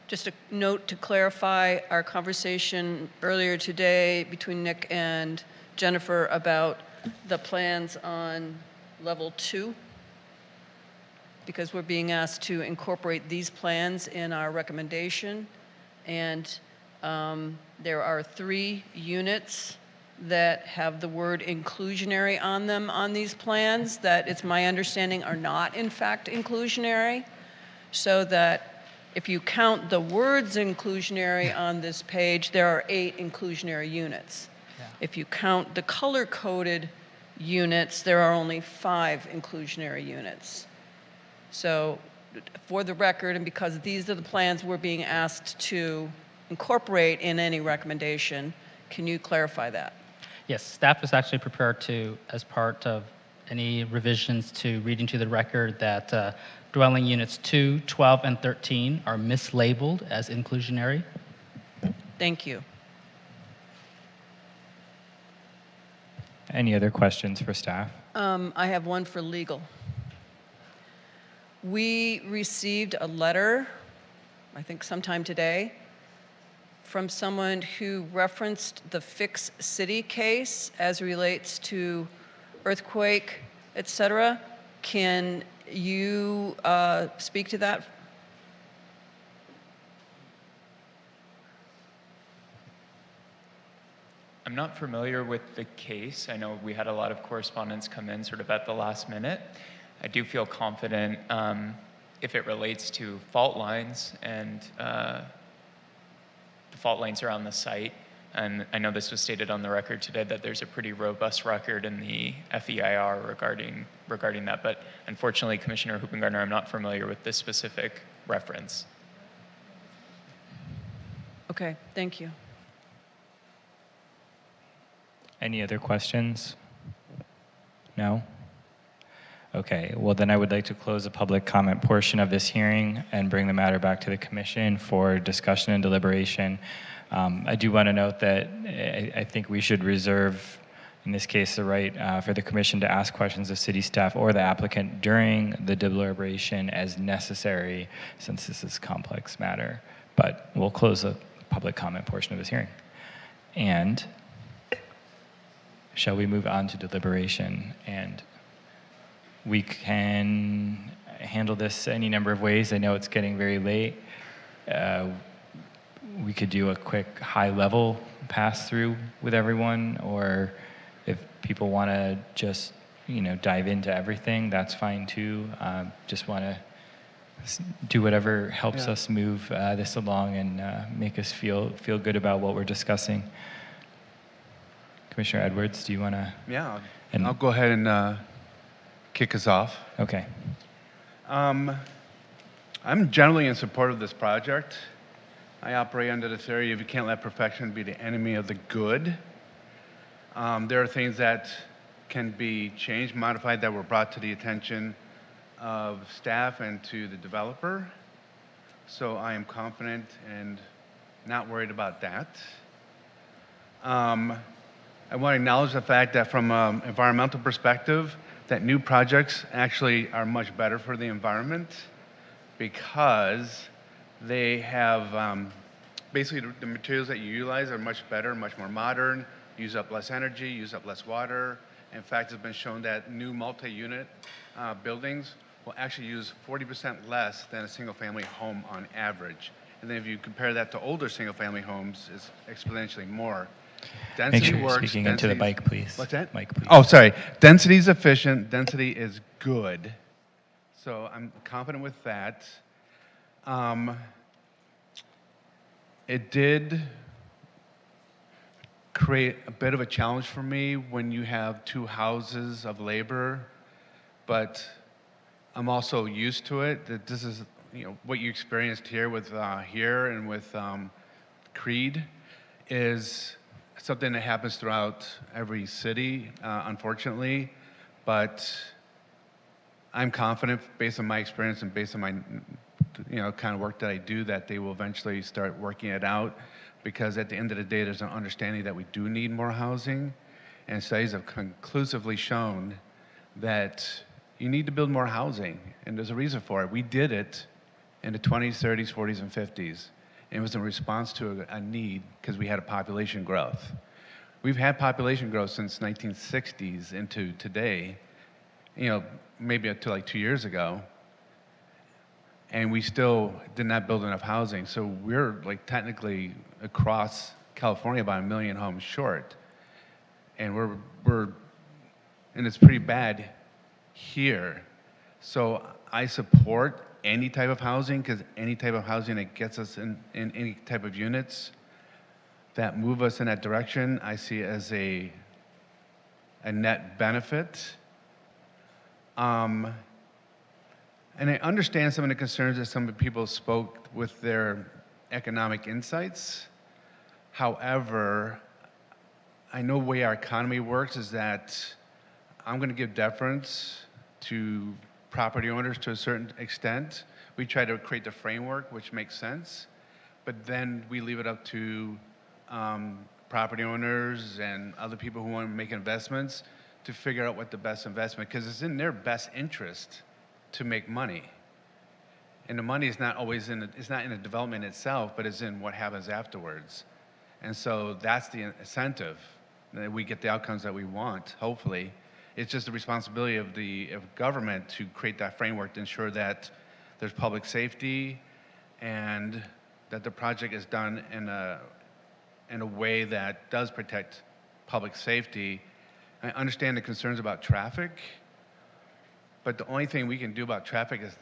just a note to clarify our conversation earlier today between Nick and Jennifer about the plans on level 2, because we're being asked to incorporate these plans in our recommendation. And there are 3 units that have the word inclusionary on them on these plans that, it's my understanding, are not in fact inclusionary. So that if you count the words inclusionary on this page, there are 8 inclusionary units. If you count the color-coded units, there are only 5 inclusionary units. So for the record, and because these are the plans we're being asked to incorporate in any recommendation, can you clarify that? Yes, staff is actually prepared to, as part of any revisions to read into the record, that dwelling units 2, 12, and 13 are mislabeled as inclusionary. Thank you. Any other questions for staff? I have one for legal. We received a letter, I think sometime today, from someone who referenced the Fix City case as relates to earthquake, et cetera. Can you speak to that? I'm not familiar with the case. I know we had a lot of correspondence come in sort of at the last minute. I do feel confident if it relates to fault lines and the fault lines around the site. And I know this was stated on the record today that there's a pretty robust record in the FEIR regarding that. But unfortunately, Commissioner Hoopengartner, I'm not familiar with this specific reference. Okay, thank you. Any other questions? No? Okay, well then I would like to close the public comment portion of this hearing and bring the matter back to the commission for discussion and deliberation. I do want to note that I think we should reserve, in this case, the right for the commission to ask questions of city staff or the applicant during the deliberation as necessary, since this is a complex matter. But we'll close the public comment portion of this hearing. And shall we move on to deliberation? And we can handle this any number of ways. I know it's getting very late. We could do a quick high-level pass-through with everyone, or if people want to just, dive into everything, that's fine too. Just want to do whatever helps us move this along and make us feel good about what we're discussing. Commissioner Edwards, do you want to? Yeah, I'll go ahead and kick us off. Okay. I'm generally in support of this project. I operate under the theory of you can't let perfection be the enemy of the good. There are things that can be changed, modified, that were brought to the attention of staff and to the developer. So I am confident and not worried about that. I want to acknowledge the fact that from an environmental perspective, that new projects actually are much better for the environment because they have, basically the materials that you utilize are much better, much more modern, use up less energy, use up less water. In fact, it's been shown that new multi-unit buildings will actually use 40% less than a single-family home on average. And then if you compare that to older single-family homes, it's exponentially more. Density Make sure you're works. speaking into the mic, please. What's that? Mic, please. Oh, sorry. Density is efficient. Density is good. So I'm confident with that. It did create a bit of a challenge for me when you have 2 houses of labor, but I'm also used to it. That this is, what you experienced here with here and with Creed is something that happens throughout every city, unfortunately. But I'm confident, based on my experience and based on my, kind of work that I do, that they will eventually start working it out. Because at the end of the day, there's an understanding that we do need more housing, and studies have conclusively shown that you need to build more housing, and there's a reason for it. We did it in the 20s, 30s, 40s, and 50s. And it was in response to a need because we had a population growth. We've had population growth since 1960s into today, maybe up to like 2 years ago, and we still did not build enough housing. So we're like technically across California about 1 million homes short. And and it's pretty bad here. So I support any type of housing, because any type of housing that gets us in any type of units that move us in that direction, I see as a net benefit. And I understand some of the concerns that some people spoke with their economic insights. However, I know the way our economy works is that I'm going to give deference to property owners to a certain extent. We try to create the framework, which makes sense, but then we leave it up to property owners and other people who want to make investments to figure out what the best investment, because it's in their best interest to make money. And the money is not always it's not in the development itself, but it's in what happens afterwards. And so that's the incentive, that we get the outcomes that we want, hopefully. It's just the responsibility of government to create that framework to ensure that there's public safety and that the project is done in a way that does protect public safety. I understand the concerns about traffic, but the only thing we can do about traffic is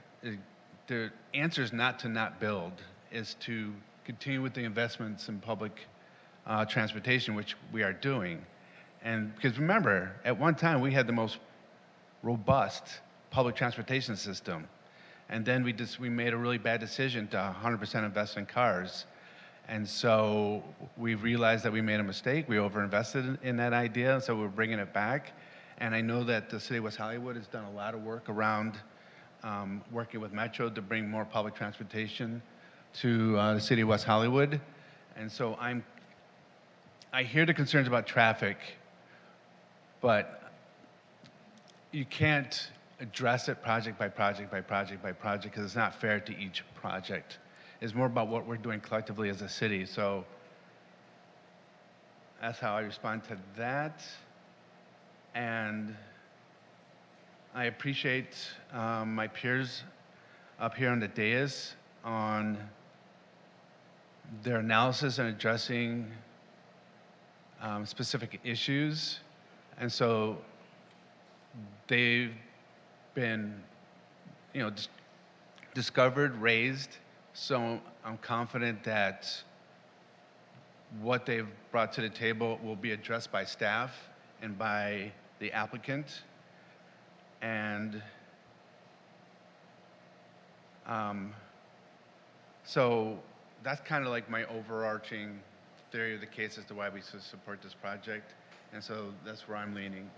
the answer is not to not build, is to continue with the investments in public transportation, which we are doing. And because remember, at one time we had the most robust public transportation system, and then we made a really bad decision to 100% invest in cars. And so we realized that we made a mistake. We overinvested in that idea, so we're bringing it back. And I know that the city of West Hollywood has done a lot of work around working with Metro to bring more public transportation to the city of West Hollywood. And so I hear the concerns about traffic, but you can't address it project by project by project by project, because it's not fair to each project. It's more about what we're doing collectively as a city. So that's how I respond to that. And I appreciate my peers up here on the dais on their analysis and addressing specific issues. And so they've been, discovered, raised. So I'm confident that what they've brought to the table will be addressed by staff and by the applicant. And so that's kind of like my overarching theory of the case as to why we should support this project. And so that's where I'm leaning.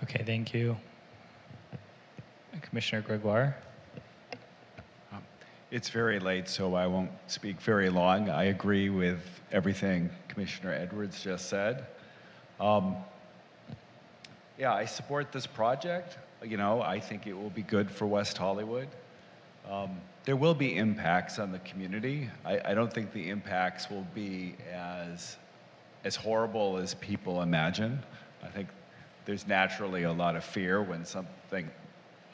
Okay, thank you. Commissioner Gregoire. It's very late, so I won't speak very long. I agree with everything Commissioner Edwards just said. Yeah, I support this project. I think it will be good for West Hollywood. There will be impacts on the community. I don't think the impacts will be as horrible as people imagine. I think there's naturally a lot of fear when something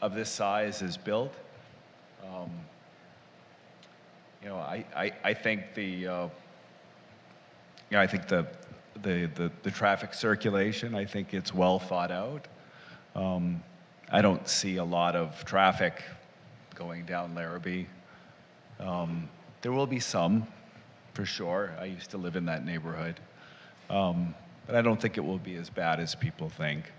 of this size is built. I think the traffic circulation, I think it's well thought out. I don't see a lot of traffic going down Larrabee. There will be some, for sure. I used to live in that neighborhood. But I don't think it will be as bad as people think.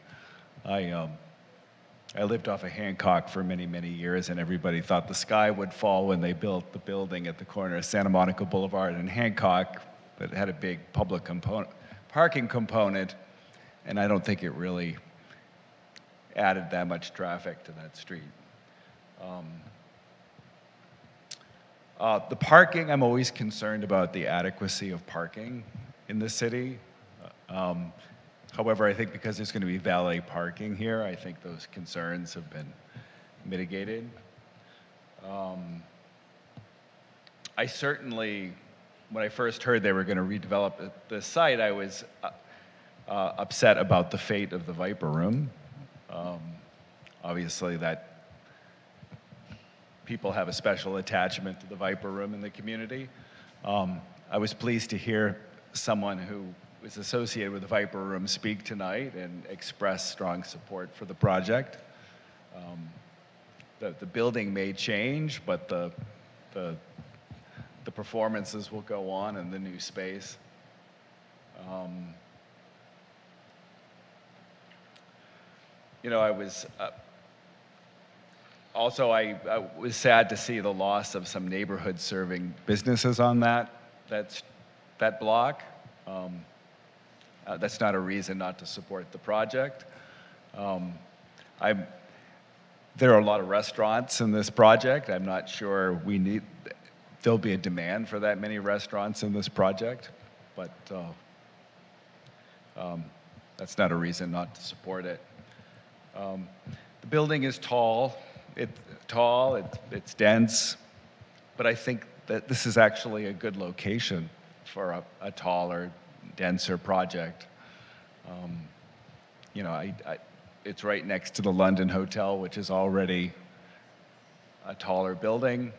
I lived off of Hancock for many, many years, and everybody thought the sky would fall when they built the building at the corner of Santa Monica Boulevard and Hancock, but it had a big public parking component, and I don't think it really added that much traffic to that street. The parking, I'm always concerned about the adequacy of parking in the city. However, I think because there's going to be valet parking here, I think those concerns have been mitigated. I certainly, when I first heard they were going to redevelop the site, I was upset about the fate of the Viper Room. Obviously, that people have a special attachment to the Viper Room in the community. I was pleased to hear someone who was associated with the Viper Room speak tonight and express strong support for the project. The building may change, but the performances will go on in the new space. You know, I was also I was sad to see the loss of some neighborhood-serving businesses on that block. That's not a reason not to support the project. There are a lot of restaurants in this project. I'm not sure there'll be a demand for that many restaurants in this project, but that's not a reason not to support it. The building is tall. It's dense, but I think that this is actually a good location for a taller, denser project. You know, it's right next to the London Hotel, which is already a taller building.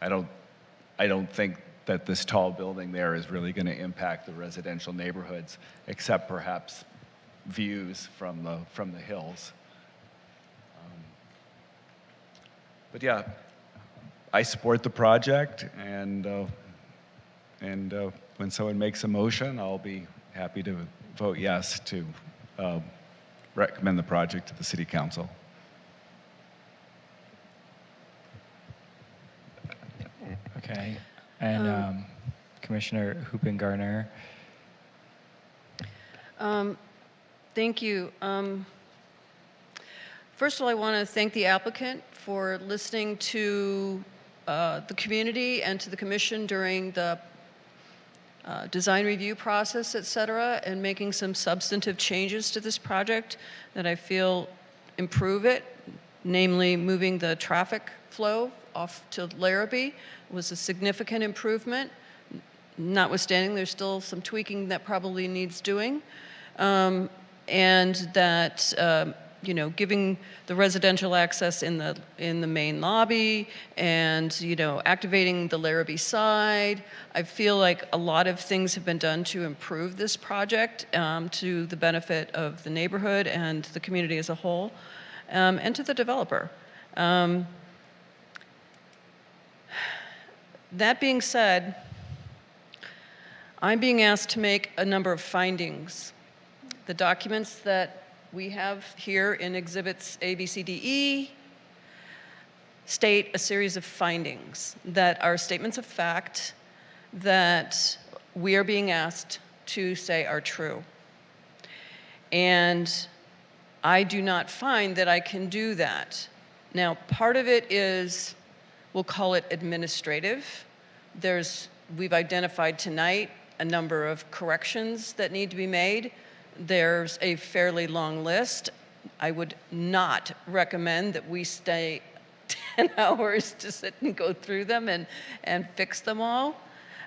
I don't think that this tall building there is really going to impact the residential neighborhoods, except perhaps views from the hills. But yeah, I support the project, and when someone makes a motion, I'll be happy to vote yes to recommend the project to the City Council. Okay, and Commissioner Hoopin-Gardner. Thank you. First of all, I want to thank the applicant for listening to the community and to the commission during the design review process, et cetera, and making some substantive changes to this project that I feel improve it, namely moving the traffic flow off to Larrabee was a significant improvement. Notwithstanding, there's still some tweaking that probably needs doing. And that, you know, giving the residential access in the main lobby and, you know, activating the Larrabee side. I feel like a lot of things have been done to improve this project to the benefit of the neighborhood and the community as a whole, and to the developer. That being said, I'm being asked to make a number of findings. The documents that we have here in exhibits A, B, C, D, E state a series of findings that are statements of fact that we are being asked to say are true. And I do not find that I can do that. Now, part of it is, we'll call it administrative. We've identified tonight a number of corrections that need to be made. There's a fairly long list. I would not recommend that we stay 10 hours to sit and go through them and fix them all.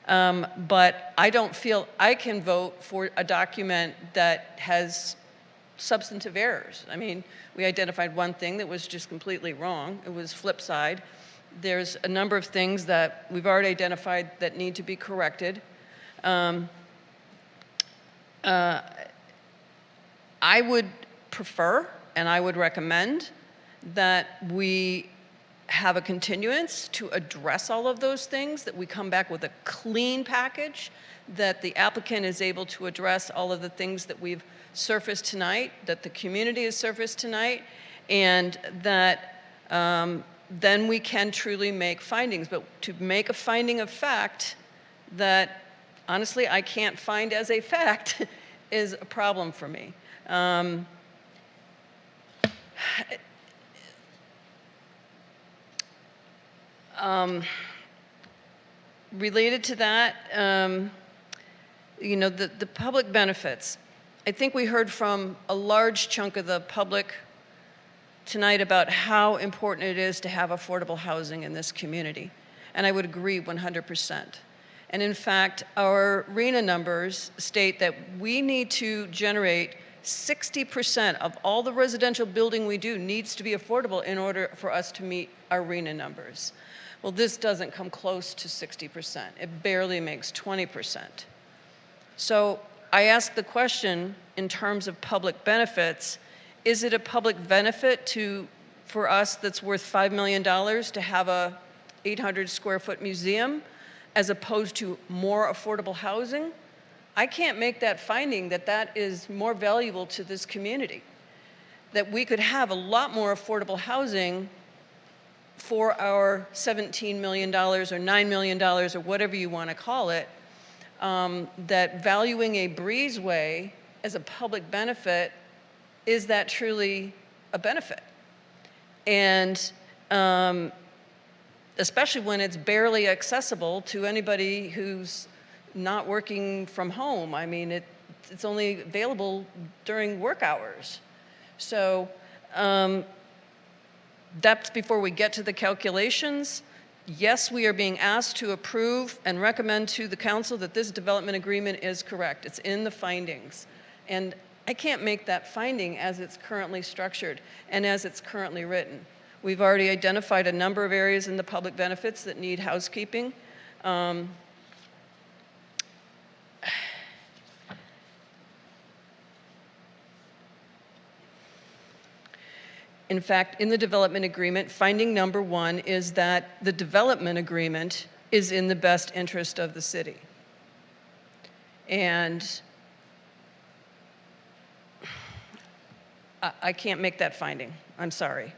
But I don't feel I can vote for a document that has substantive errors. I mean, we identified one thing that was just completely wrong. It was flip side. There's a number of things that we've already identified that need to be corrected. I would prefer and I would recommend that we have a continuance to address all of those things, that we come back with a clean package, that the applicant is able to address all of the things that we've surfaced tonight, that the community has surfaced tonight, and that then we can truly make findings. But to make a finding of fact that honestly I can't find as a fact is a problem for me. Related to that, you know, the public benefits. I think we heard from a large chunk of the public tonight about how important it is to have affordable housing in this community. And I would agree 100%. And in fact, our RHNA numbers state that we need to generate 60% of all the residential building we do needs to be affordable in order for us to meet our RHNA numbers. Well, this doesn't come close to 60%. It barely makes 20%. So I ask the question in terms of public benefits, is it a public benefit for us that's worth $5 million to have a 800 square foot museum as opposed to more affordable housing? I can't make that finding that that is more valuable to this community, that we could have a lot more affordable housing for our $17 million or $9 million or whatever you want to call it, that valuing a breezeway as a public benefit, is that truly a benefit? And especially when it's barely accessible to anybody who's not working from home. I mean, it's only available during work hours. So that's before we get to the calculations. Yes, we are being asked to approve and recommend to the council that this development agreement is correct. It's in the findings. And I can't make that finding as it's currently structured and as it's currently written. We've already identified a number of areas in the public benefits that need housekeeping. In fact, in the development agreement, finding number 1 is that the development agreement is in the best interest of the city. And I can't make that finding. I'm sorry.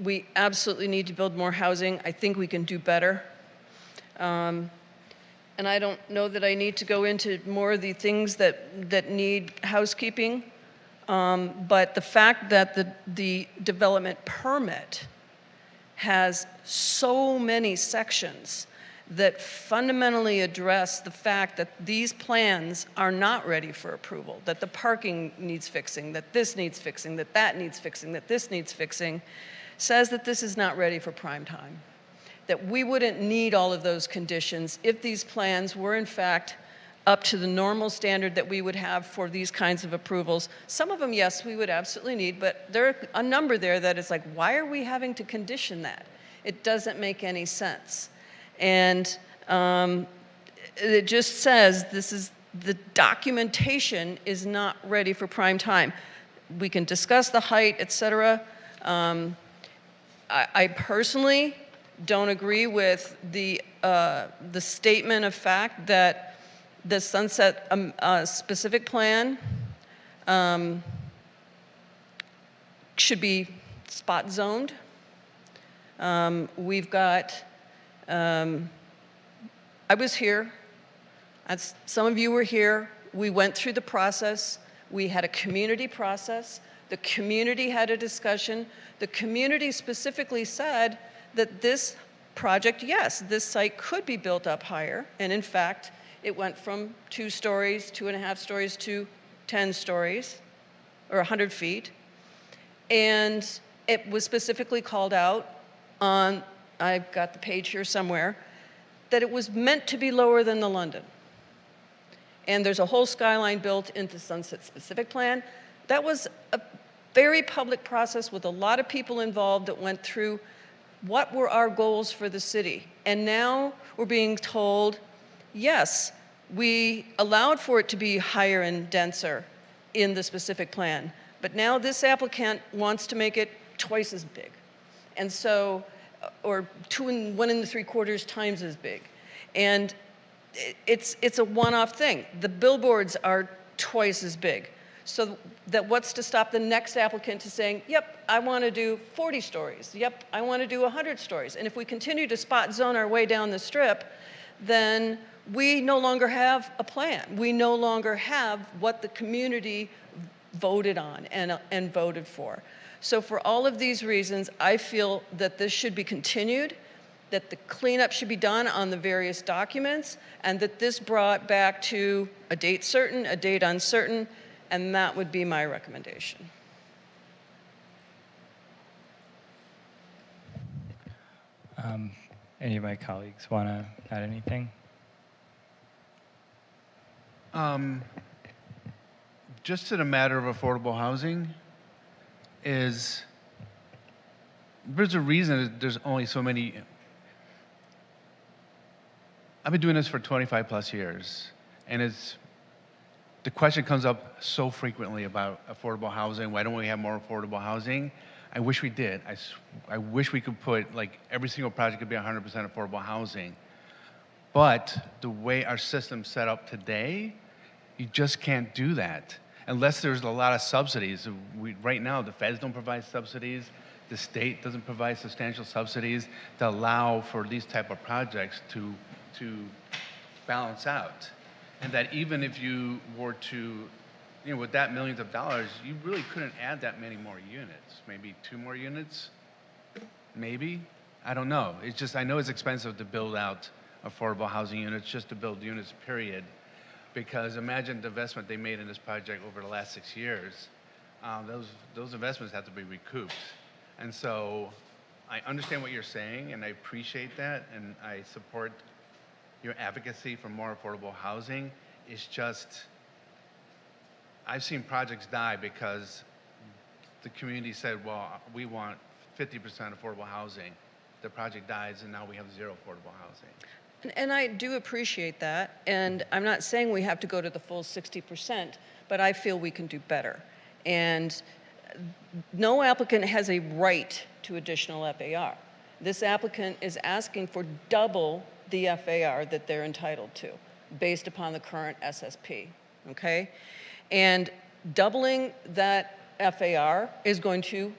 We absolutely need to build more housing. I think we can do better. And I don't know that I need to go into more of the things that need housekeeping. But the fact that the development permit has so many sections that fundamentally address the fact that these plans are not ready for approval, that the parking needs fixing, that this needs fixing, that needs fixing, that this needs fixing, says that this is not ready for prime time. That we wouldn't need all of those conditions if these plans were in fact up to the normal standard that we would have for these kinds of approvals. Some of them, yes, we would absolutely need, but there are a number there that it's like, why are we having to condition that? It doesn't make any sense. And it just says the documentation is not ready for prime time. We can discuss the height, et cetera. I personally don't agree with the statement of fact that the Sunset specific plan should be spot zoned. We've got, I was here, as some of you were here, we went through the process, we had a community process, the community had a discussion, the community specifically said that this project, yes, this site could be built up higher, and in fact, it went from 2 stories, 2.5 stories to 10 stories, or 100 feet. And it was specifically called out on, I've got the page here somewhere, that it was meant to be lower than the London. And there's a whole skyline built into Sunset specific plan. That was a very public process with a lot of people involved that went through what were our goals for the city. And now we're being told, yes, we allowed for it to be higher and denser in the specific plan, but now this applicant wants to make it twice as big. And so, or 1 3/4 times as big. And it's a one-off thing. The billboards are twice as big. So that what's to stop the next applicant to saying, yep, I want to do 40 stories. Yep, I want to do 100 stories. And if we continue to spot zone our way down the strip, then we no longer have a plan. We no longer have what the community voted on and voted for. So for all of these reasons, I feel that this should be continued, that the cleanup should be done on the various documents, and that this brought back to a date certain, a date uncertain, and that would be my recommendation. Any of my colleagues want to add anything? Just in a matter of affordable housing, there's a reason there's only so many. I've been doing this for 25 plus years. And the question comes up so frequently about affordable housing. Why don't we have more affordable housing? I wish we did. I wish we could put, like, every single project could be 100% affordable housing. But the way our system's set up today, you just can't do that unless there's a lot of subsidies. Right now, the feds don't provide subsidies. The state doesn't provide substantial subsidies to allow for these type of projects to balance out. And that even if you were to, with that millions of dollars, you really couldn't add that many more units. Maybe 2 more units? Maybe? I don't know. It's just, I know it's expensive to build out affordable housing units, just to build units, period. Because imagine the investment they made in this project over the last 6 years. Those investments have to be recouped. And so I understand what you're saying, and I appreciate that, and I support your advocacy for more affordable housing. It's just, I've seen projects die because the community said, well, we want 50% affordable housing. The project dies, and now we have 0 affordable housing. And I do appreciate that, and I'm not saying we have to go to the full 60%, but I feel we can do better. And no applicant has a right to additional FAR. This applicant is asking for double the FAR that they're entitled to, based upon the current SSP, okay? And doubling that FAR is going to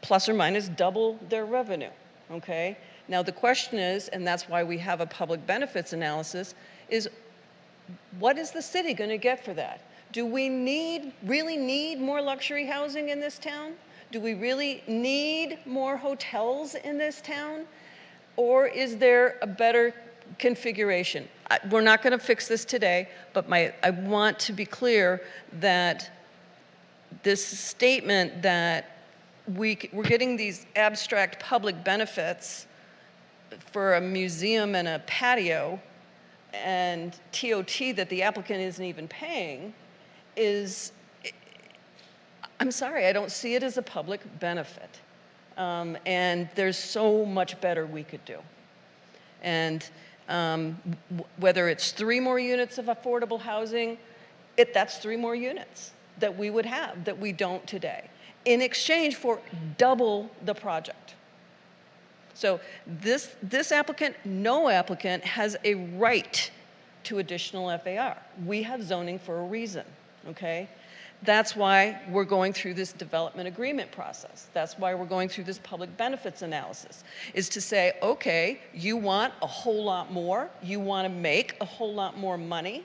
plus or minus double their revenue, okay? Now the question is, and that's why we have a public benefits analysis, is what is the city going to get for that? Do we really need more luxury housing in this town? Do we really need more hotels in this town? Or is there a better configuration? We're not going to fix this today, but I want to be clear that this statement that we're getting these abstract public benefits for a museum and a patio and TOT that the applicant isn't even paying is, I'm sorry, I don't see it as a public benefit. And there's so much better we could do. And whether it's 3 more units of affordable housing, that's 3 more units that we would have that we don't today, in exchange for double the project. So this applicant, no applicant, has a right to additional FAR. We have zoning for a reason, okay? That's why we're going through this development agreement process. That's why we're going through this public benefits analysis, is to say, okay, you want a whole lot more, you want to make a whole lot more money,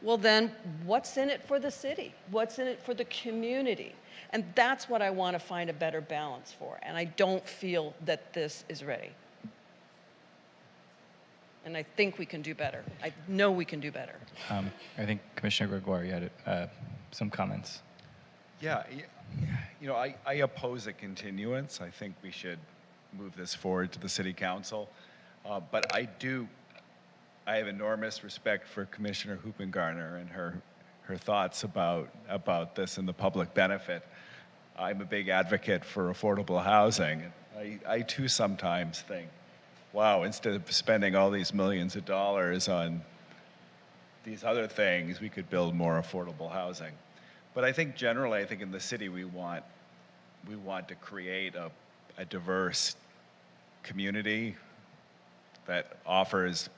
well then, what's in it for the city? What's in it for the community? And that's what I want to find a better balance for, and I don't feel that this is ready. And I think we can do better. I know we can do better. I think Commissioner Gregoire, you had some comments. Yeah, I oppose a continuance. I think we should move this forward to the City Council. But I have enormous respect for Commissioner Hoopengarner and her thoughts about this and the public benefit. I'm a big advocate for affordable housing. I too sometimes think, wow, instead of spending all these millions of dollars on these other things, we could build more affordable housing. But I think generally, I think in the city we want to create a diverse community that offers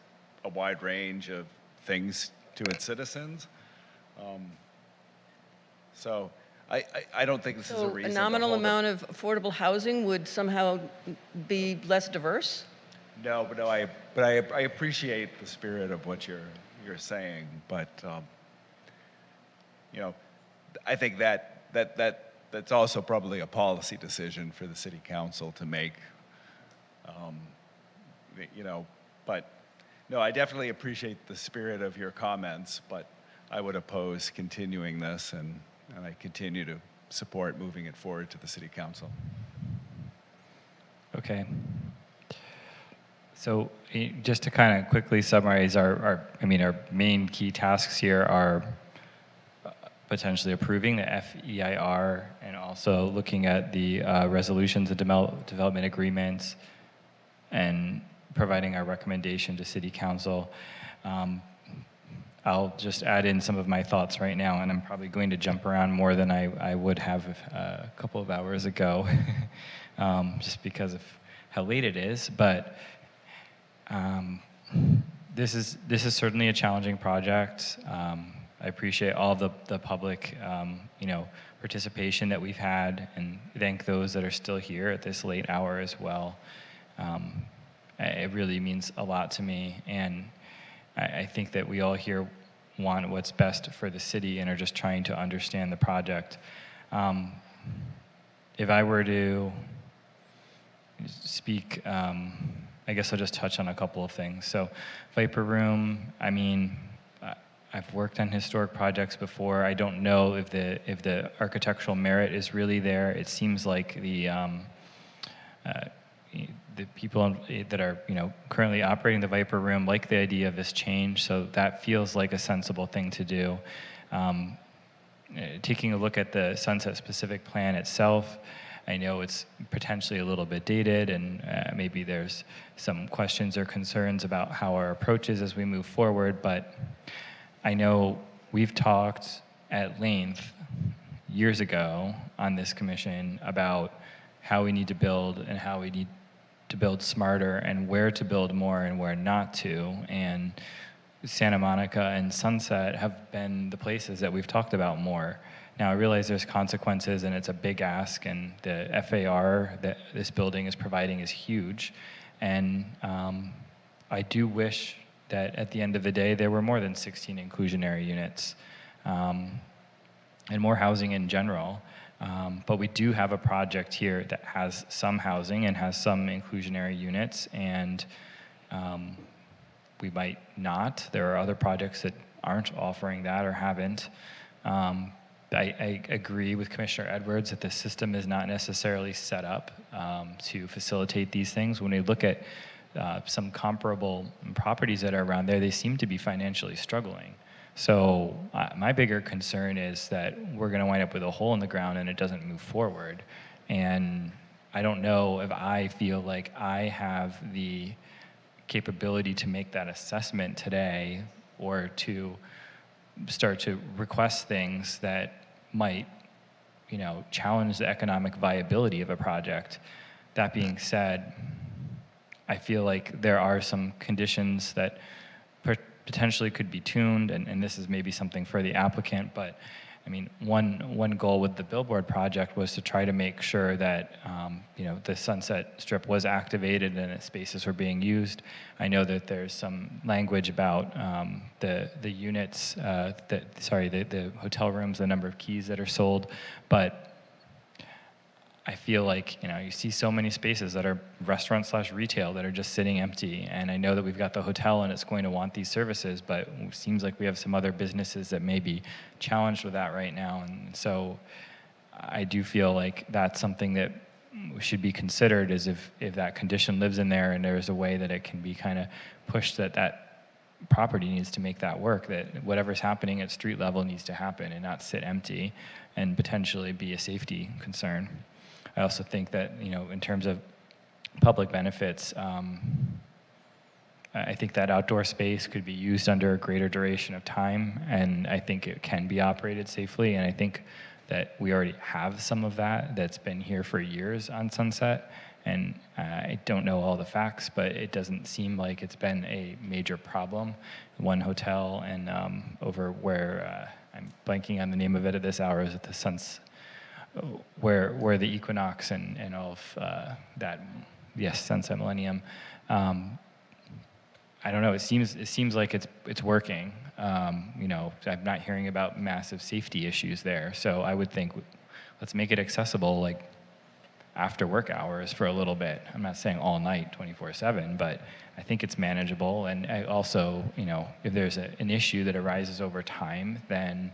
a wide range of things to its citizens. So I don't think this is a reason. So a nominal amount of affordable housing would somehow be less diverse? No, but I appreciate the spirit of what you're saying, but I think that's also probably a policy decision for the City Council to make. But no, I definitely appreciate the spirit of your comments, but I would oppose continuing this, and I continue to support moving it forward to the City Council. Okay. So just to kind of quickly summarize, our main key tasks here are potentially approving the FEIR and also looking at the resolutions and development agreements and providing our recommendation to City Council. I'll just add in some of my thoughts right now, and I'm probably going to jump around more than I would have a couple of hours ago, just because of how late it is. But this is certainly a challenging project. I appreciate all the public, participation that we've had, and thank those that are still here at this late hour as well. It really means a lot to me, and I think that we all here want what's best for the city and are just trying to understand the project. If I were to speak, I guess I'll just touch on a couple of things. So, Viper Room, I mean, I've worked on historic projects before. I don't know if the architectural merit is really there. It seems like the people that are currently operating the Viper Room like the idea of this change, so that feels like a sensible thing to do. Taking a look at the Sunset specific plan itself, I know it's potentially a little bit dated, and maybe there's some questions or concerns about how our approach is as we move forward, but I know we've talked at length years ago on this commission about how we need to build and how we need to build smarter and where to build more and where not to. And Santa Monica and Sunset have been the places that we've talked about more. Now, I realize there's consequences and it's a big ask, and the FAR that this building is providing is huge. And I do wish that at the end of the day, there were more than 16 inclusionary units and more housing in general. But we do have a project here that has some housing and has some inclusionary units, and we might not. There are other projects that aren't offering that or haven't. I agree with Commissioner Edwards that the system is not necessarily set up to facilitate these things. When we look at some comparable properties that are around there, they seem to be financially struggling. So my bigger concern is that we're going to wind up with a hole in the ground and it doesn't move forward. And I don't know if I feel like I have the capability to make that assessment today, or to start to request things that might, challenge the economic viability of a project. That being said, I feel like there are some conditions that potentially could be tuned, and this is maybe something for the applicant, but I mean, one goal with the billboard project was to try to make sure that the Sunset Strip was activated and that spaces were being used. I know that there's some language about the units, the hotel rooms, the number of keys that are sold, but I feel like you see so many spaces that are restaurant/retail that are just sitting empty, and I know that we've got the hotel and it's going to want these services, but it seems like we have some other businesses that may be challenged with that right now, and so I do feel like that's something that should be considered, is if that condition lives in there and there's a way that it can be kind of pushed that property needs to make that work, that whatever's happening at street level needs to happen and not sit empty and potentially be a safety concern. I also think that, in terms of public benefits, I think that outdoor space could be used under a greater duration of time, and I think it can be operated safely, and I think that we already have some of that's been here for years on Sunset, and I don't know all the facts, but it doesn't seem like it's been a major problem. One hotel and over where, I'm blanking on the name of it at this hour, is at the where the Equinox and all of that, yes, Sunset Millennium. I don't know. It seems like it's working. I'm not hearing about massive safety issues there. So I would think, let's make it accessible, like after work hours for a little bit. I'm not saying all night, 24/7, but I think it's manageable. And I also, if there's an issue that arises over time, then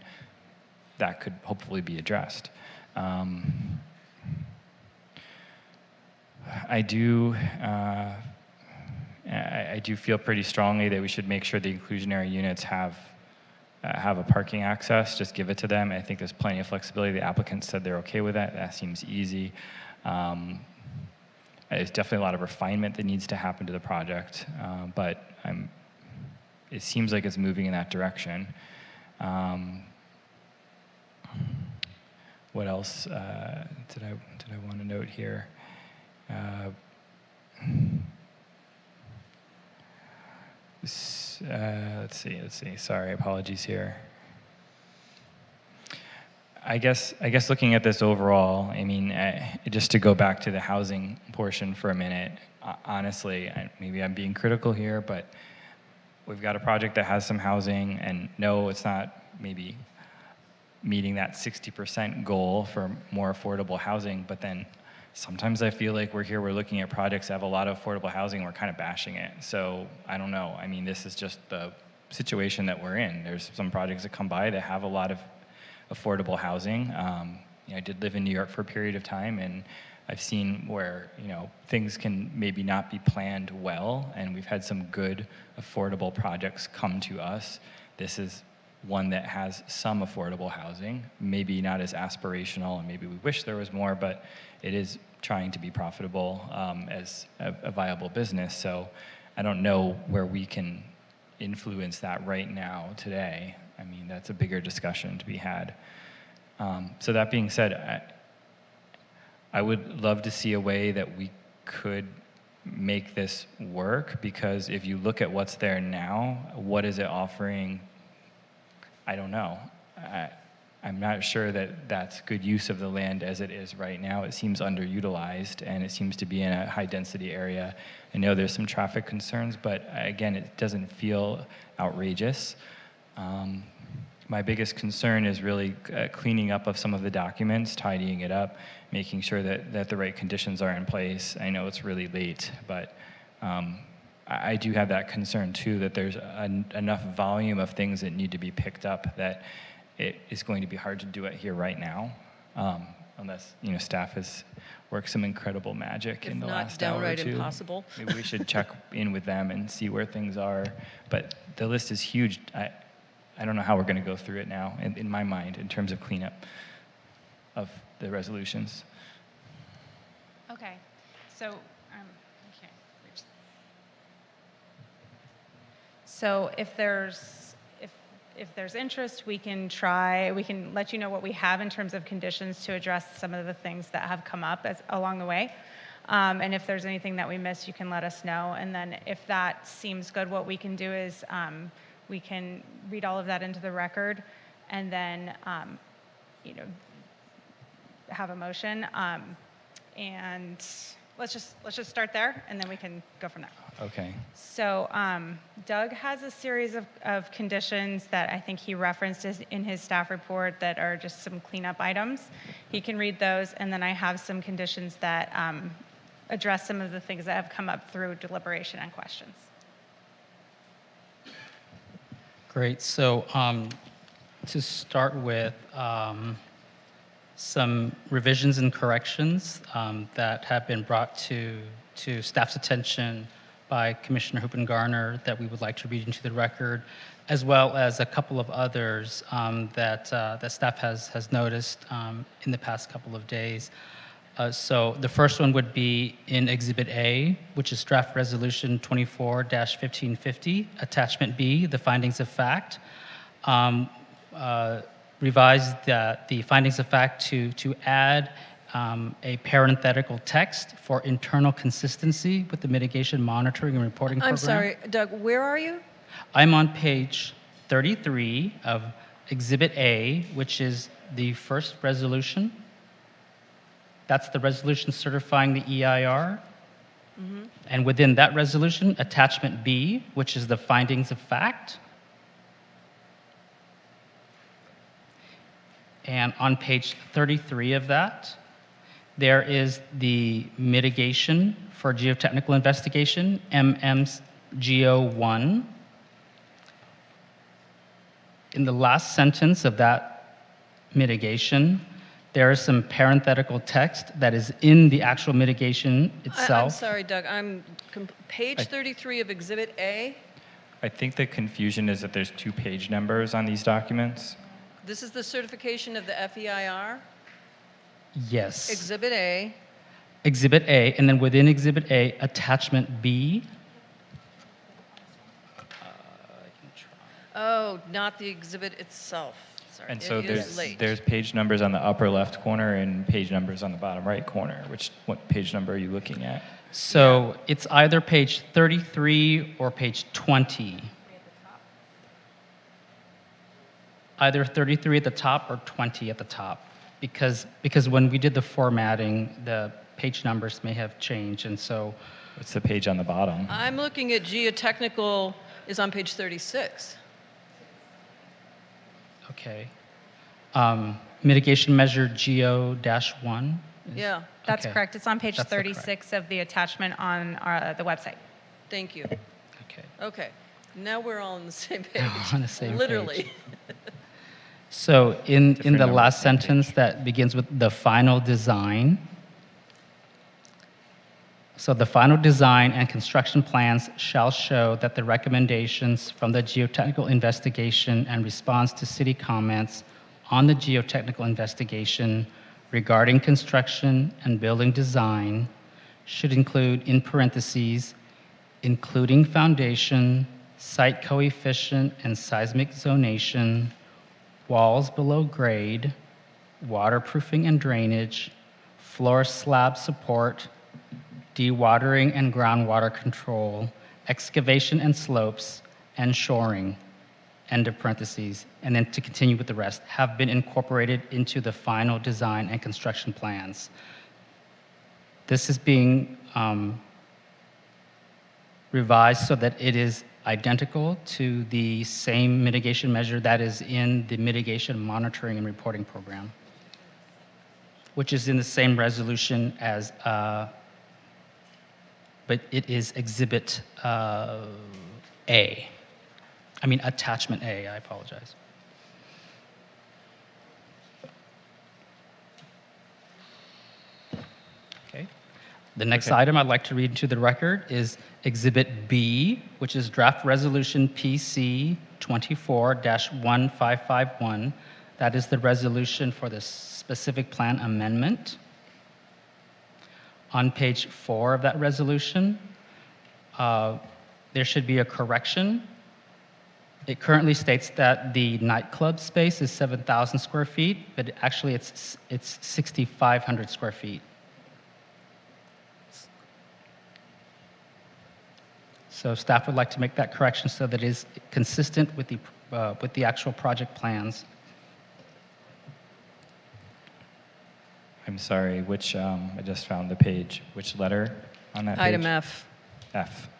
that could hopefully be addressed. I do feel pretty strongly that we should make sure the inclusionary units have a parking access. Just give it to them. I think there's plenty of flexibility. The applicant said they're okay with that. That seems easy. There's definitely a lot of refinement that needs to happen to the project, but it seems like it's moving in that direction. What else did I want to note here? Let's see. Sorry, apologies here. I guess looking at this overall, I mean, just to go back to the housing portion for a minute, honestly, maybe I'm being critical here, but we've got a project that has some housing, and no, it's not maybe meeting that 60% goal for more affordable housing, but then sometimes I feel like we're looking at projects that have a lot of affordable housing, and we're kind of bashing it. So I don't know. I mean, this is just the situation that we're in. There's some projects that come by that have a lot of affordable housing. I did live in New York for a period of time, and I've seen where things can maybe not be planned well, and we've had some good affordable projects come to us. This is one that has some affordable housing, maybe not as aspirational, and maybe we wish there was more, but it is trying to be profitable as a viable business. So I don't know where we can influence that right now today. I mean, that's a bigger discussion to be had. So that being said, I would love to see a way that we could make this work, because if you look at what's there now, what is it offering? I don't know. I'm not sure that that's good use of the land as it is right now. It seems underutilized, and it seems to be in a high-density area. I know there's some traffic concerns, but again, it doesn't feel outrageous. My biggest concern is really cleaning up of some of the documents, tidying it up, making sure that the right conditions are in place. I know it's really late, but I do have that concern too, that there's enough volume of things that need to be picked up that it is going to be hard to do it here right now, unless staff has worked some incredible magic in the last hour or two. If not downright impossible. Maybe we should check in with them and see where things are. But the list is huge. I don't know how we're going to go through it now, in my mind, in terms of cleanup of the resolutions. Okay, so okay. So if there's interest, we can let you know what we have in terms of conditions to address some of the things that have come up along the way. And if there's anything that we missed, you can let us know. And then if that seems good, what we can do is we can read all of that into the record, and then have a motion. And let's just start there, and then we can go from there. Okay. So Doug has a series of conditions that I think he referenced in his staff report that are just some cleanup items. He can read those, and then I have some conditions that address some of the things that have come up through deliberation and questions. Great. So to start with, some revisions and corrections that have been brought to staff's attention by Commissioner Hoopen-Garner that we would like to read into the record, as well as a couple of others that staff has noticed in the past couple of days. So the first one would be in Exhibit A, which is Draft Resolution 24-1550, Attachment B, the findings of fact. Revised the findings of fact to add a parenthetical text for internal consistency with the mitigation monitoring and reporting program. I'm sorry, Doug, where are you? I'm on page 33 of Exhibit A, which is the first resolution. That's the resolution certifying the EIR. Mm-hmm. And within that resolution, Attachment B, which is the findings of fact. And on page 33 of that, there is the mitigation for geotechnical investigation, MMGO1. In the last sentence of that mitigation, there is some parenthetical text that is in the actual mitigation itself. I'm sorry, Doug. Page 33 of Exhibit A. I think the confusion is that there's 2 page numbers on these documents. This is the certification of the FEIR? Yes. Exhibit A. Exhibit A, and then within Exhibit A, Attachment B. I can Oh, not the exhibit itself. Sorry, And so it is late. there's page numbers on the upper left corner and page numbers on the bottom right corner. What page number are you looking at? So it's either page 33 or page 20. Either 33 at the top or 20 at the top. Because when we did the formatting, the page numbers may have changed, and so. What's the page on the bottom? I'm looking at geotechnical is on page 36. Okay. Mitigation measure GO-1? Yeah, that's Okay. correct. It's on page That's the correct. 36 of the attachment on the website. Thank you. Okay. Okay, now we're all on the same page. On the same Literally. page. So in the number, last same sentence that begins with the final design, so the final design and construction plans shall show that the recommendations from the geotechnical investigation and response to city comments on the geotechnical investigation regarding construction and building design should include, in parentheses, including foundation, site coefficient and seismic zonation, walls below grade, waterproofing and drainage, floor slab support, dewatering and groundwater control, excavation and slopes, and shoring, end of parentheses, and then to continue with the rest, have been incorporated into the final design and construction plans. This is being revised so that it is identical to the same mitigation measure that is in the mitigation monitoring and reporting program, which is in the same resolution as, but it is Exhibit A. I mean, Attachment A, I apologize. Okay. The next item I'd like to read into the record is Exhibit B, which is Draft Resolution PC 24-1551. That is the resolution for the specific plan amendment. On page 4 of that resolution, there should be a correction. It currently states that the nightclub space is 7,000 square feet, but actually it's 6,500 square feet. So staff would like to make that correction so that it is consistent with the actual project plans. I'm sorry, which, I just found the page. Which letter on that page? Item F. F.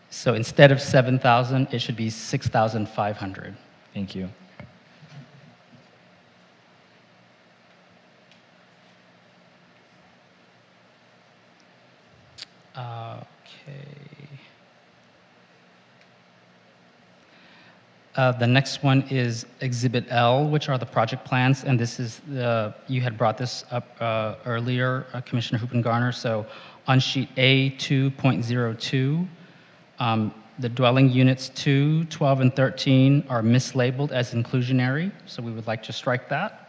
So instead of 7,000, it should be 6,500. Thank you. Okay. The next one is Exhibit L, which are the project plans, and this is you had brought this up earlier, Commissioner Hoopengarner. So on sheet A 2.02, the dwelling units 2, 12, and 13 are mislabeled as inclusionary, so we would like to strike that.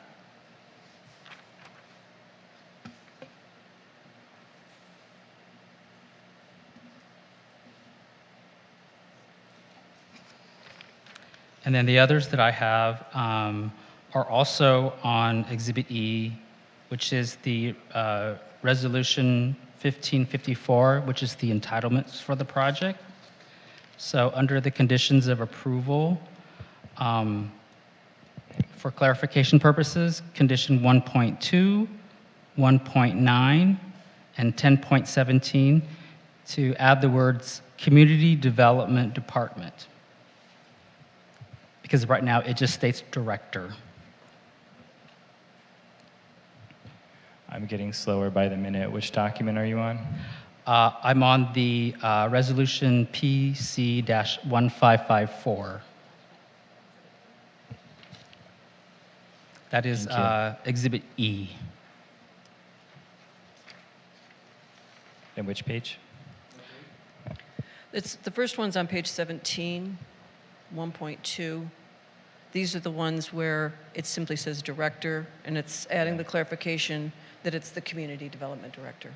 And then the others that I have are also on Exhibit E, which is the Resolution 1554, which is the entitlements for the project. So under the conditions of approval, for clarification purposes, condition 1.2, 1.9, and 10.17 to add the words Community Development Department. Because right now it just states director. I'm getting slower by the minute. Which document are you on? I'm on the resolution PC-1554. That is Exhibit E. And which page? It's, the first one's on page 17, 1.2. These are the ones where it simply says director, and it's adding the clarification that it's the community development director.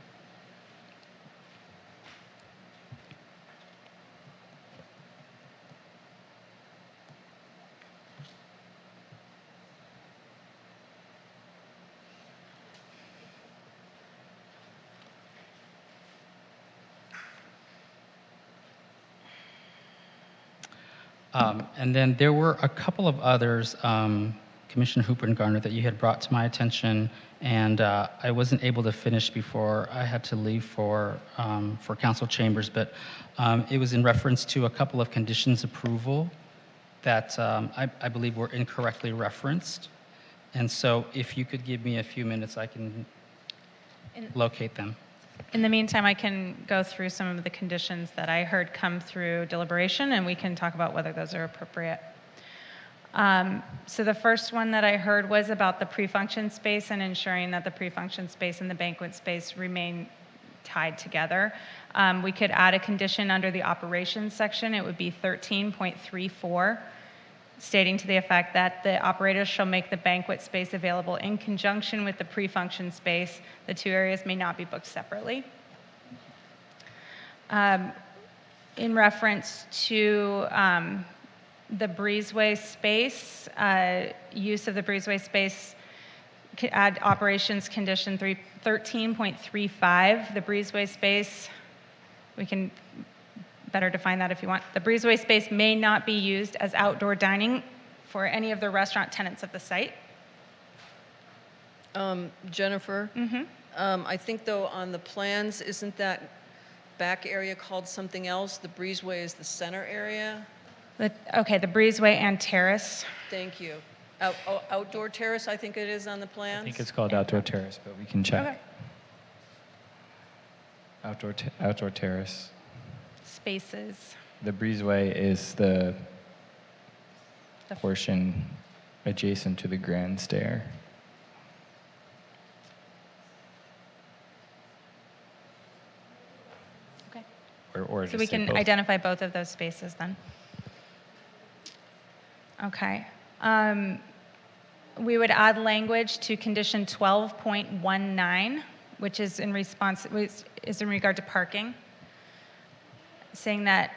And then there were a couple of others, Commissioner Hooper and Garner, that you had brought to my attention, and I wasn't able to finish before I had to leave for council chambers, but it was in reference to a couple of conditions approval that I believe were incorrectly referenced. And so if you could give me a few minutes, I can locate them. In the meantime, I can go through some of the conditions that I heard come through deliberation, and we can talk about whether those are appropriate. So the first one that I heard was about the pre-function space and ensuring that the pre-function space and the banquet space remain tied together. We could add a condition under the operations section. It would be 13.34, stating to the effect that the operators shall make the banquet space available in conjunction with the pre-function space. The two areas may not be booked separately. In reference to the breezeway space, use of the breezeway space, add operations condition 13.35. The breezeway space, we can better define that if you want. The breezeway space may not be used as outdoor dining for any of the restaurant tenants of the site. Jennifer? I think though on the plans, isn't that back area called something else? The breezeway is the center area? Okay, the breezeway and terrace. Thank you. Outdoor terrace, I think it is on the plans? I think it's called outdoor terrace, but we can check. Okay. Outdoor terrace. Spaces. The breezeway is the portion adjacent to the grand stair. Okay. Or So we can identify both of those spaces then. Okay. We would add language to condition 12.19, which is in response, is in regard to parking, saying that,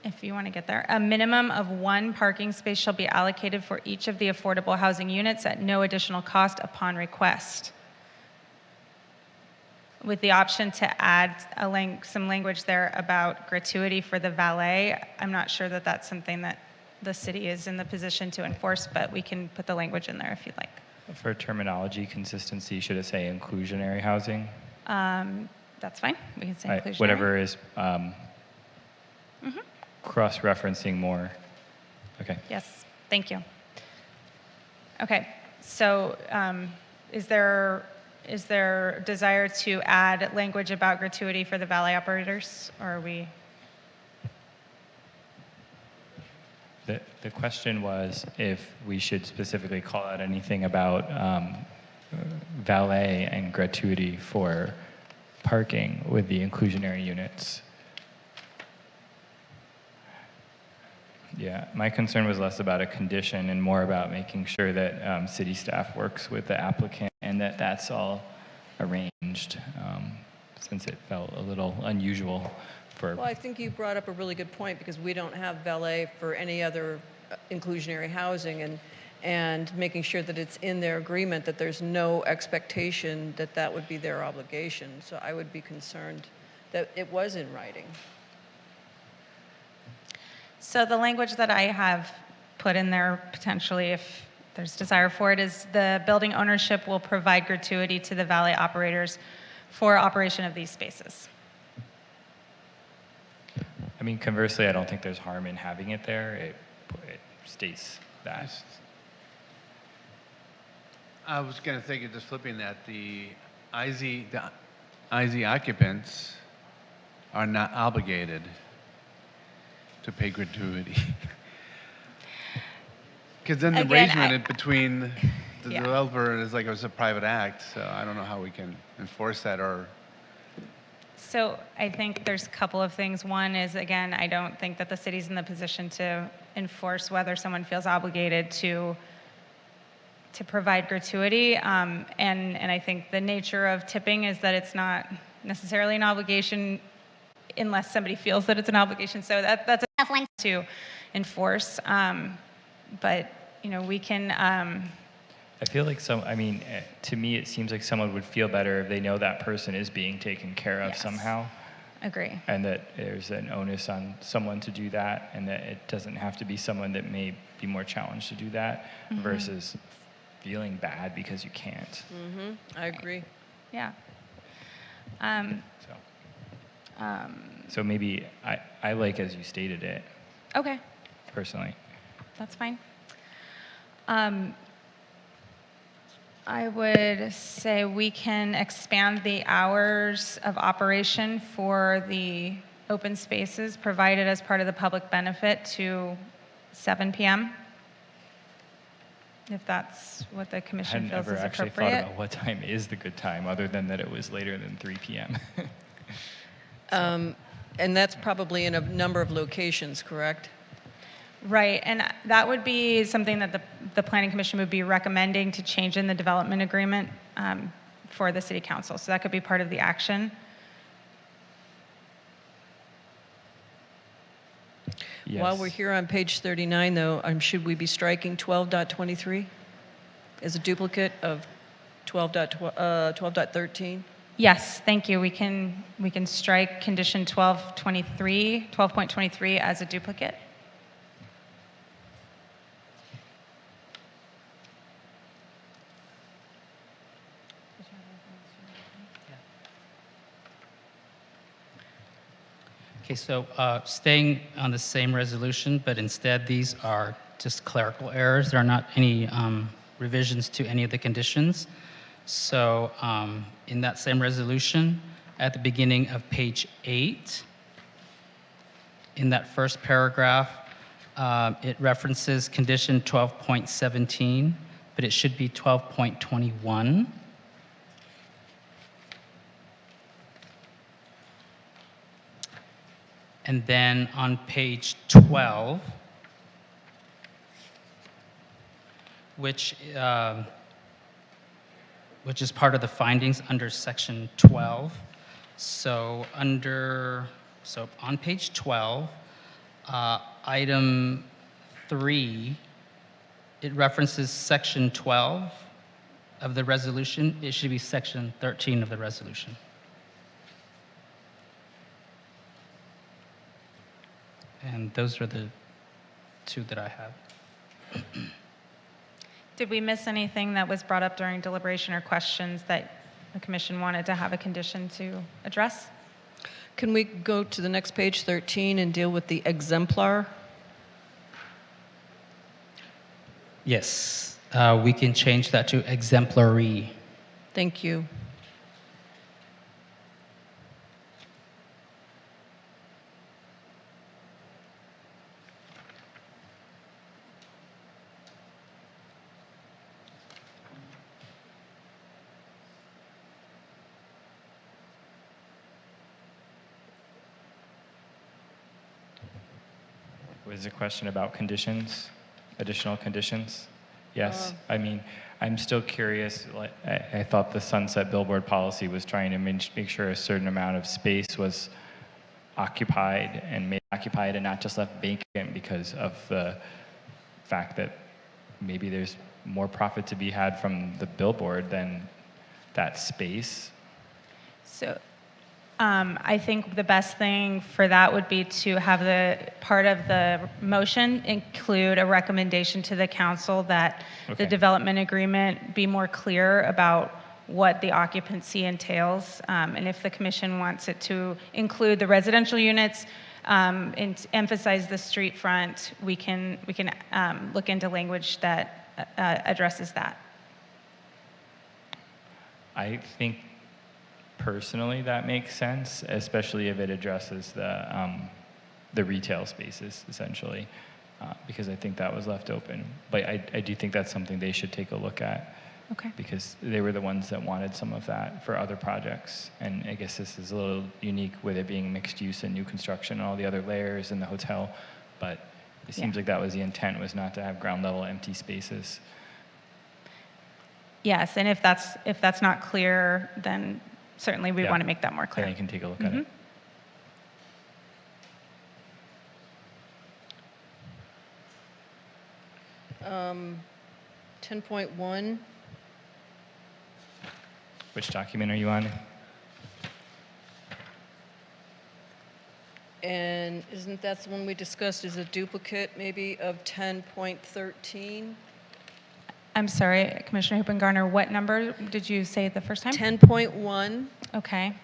if you want to get there, a minimum of 1 parking space shall be allocated for each of the affordable housing units at no additional cost upon request, with the option to add some language there about gratuity for the valet. I'm not sure that that's something that the city is in the position to enforce, but we can put the language in there if you'd like. For terminology consistency, should it say inclusionary housing? That's fine. We can say inclusionary. Whatever is cross-referencing more. Okay. Yes, thank you. Okay, so is there desire to add language about gratuity for the valet operators, or are we? The question was if we should specifically call out anything about valet and gratuity for parking with the inclusionary units. Yeah, my concern was less about a condition and more about making sure that city staff works with the applicant and that that's all arranged, since it felt a little unusual. Well, I think you brought up a really good point, because we don't have valet for any other inclusionary housing, and making sure that it's in their agreement that there's no expectation that that would be their obligation. So I would be concerned that it was in writing. So the language that I have put in there, potentially if there's desire for it, is the building ownership will provide gratuity to the valet operators for operation of these spaces. I mean, conversely, I don't think there's harm in having it there. It states that. I was going to think of just flipping that. The IZ occupants are not obligated to pay gratuity. Because then the arrangement between the developer is like it was a private act, so I don't know how we can enforce that or. So I think there's a couple of things. One is, again, I don't think that the city's in the position to enforce whether someone feels obligated to provide gratuity. And I think the nature of tipping is that it's not necessarily an obligation unless somebody feels that it's an obligation. So that's a tough one to enforce. But, you know, we can... I feel like to me, it seems like someone would feel better if they know that person is being taken care of somehow. Agree. And that there's an onus on someone to do that, and that it doesn't have to be someone that may be more challenged to do that versus feeling bad because you can't. I agree. Yeah. So maybe I like as you stated it Okay, personally. that's fine. I would say we can expand the hours of operation for the open spaces provided as part of the public benefit to 7 p.m. If that's what the I commission hadn't feels ever is actually thought appropriate. about what time is the good time, other than that it was later than 3 p.m. And that's probably in a number of locations, correct? Right, and that would be something that the Planning Commission would be recommending to change in the development agreement for the City Council. So that could be part of the action. Yes. While we're here on page 39, though, should we be striking 12.23 as a duplicate of 12.13? Yes, thank you. We can strike condition 12.23 as a duplicate. Okay, so staying on the same resolution, but instead these are just clerical errors. There are not any revisions to any of the conditions. So in that same resolution, at the beginning of page 8, in that first paragraph, it references condition 12.17, but it should be 12.21. And then on page 12, which is part of the findings under section 12. So on page 12, item 3, it references section 12 of the resolution. It should be section 13 of the resolution. And those are the two that I have. Did we miss anything that was brought up during deliberation or questions that the commission wanted to have a condition to address? Can we go to the next page, 13, and deal with the exemplar? Yes, we can change that to exemplary. Thank you. Was a question about conditions, additional conditions? Yes. I mean, I'm still curious. Like, I thought the sunset billboard policy was trying to make sure a certain amount of space was occupied and made occupied and not just left vacant because of the fact that maybe there's more profit to be had from the billboard than that space. So I think the best thing for that would be to have the part of the motion include a recommendation to the council that the development agreement be more clear about what the occupancy entails. And if the commission wants it to include the residential units and emphasize the street front, we can look into language that addresses that. I think personally that makes sense, especially if it addresses the retail spaces essentially, because I think that was left open. But I do think that's something they should take a look at. Okay. Because they were the ones that wanted some of that for other projects. And I guess this is a little unique with it being mixed use and new construction and all the other layers in the hotel. But it seems like that was the intent, was not to have ground level empty spaces. Yes, and if that's not clear, then certainly we want to make that more clear. Then you can take a look at it. 10.1. Which document are you on? And isn't that the one we discussed is a duplicate maybe of 10.13? I'm sorry, Commissioner Hoopengarner, what number did you say the first time? 10.1 Okay.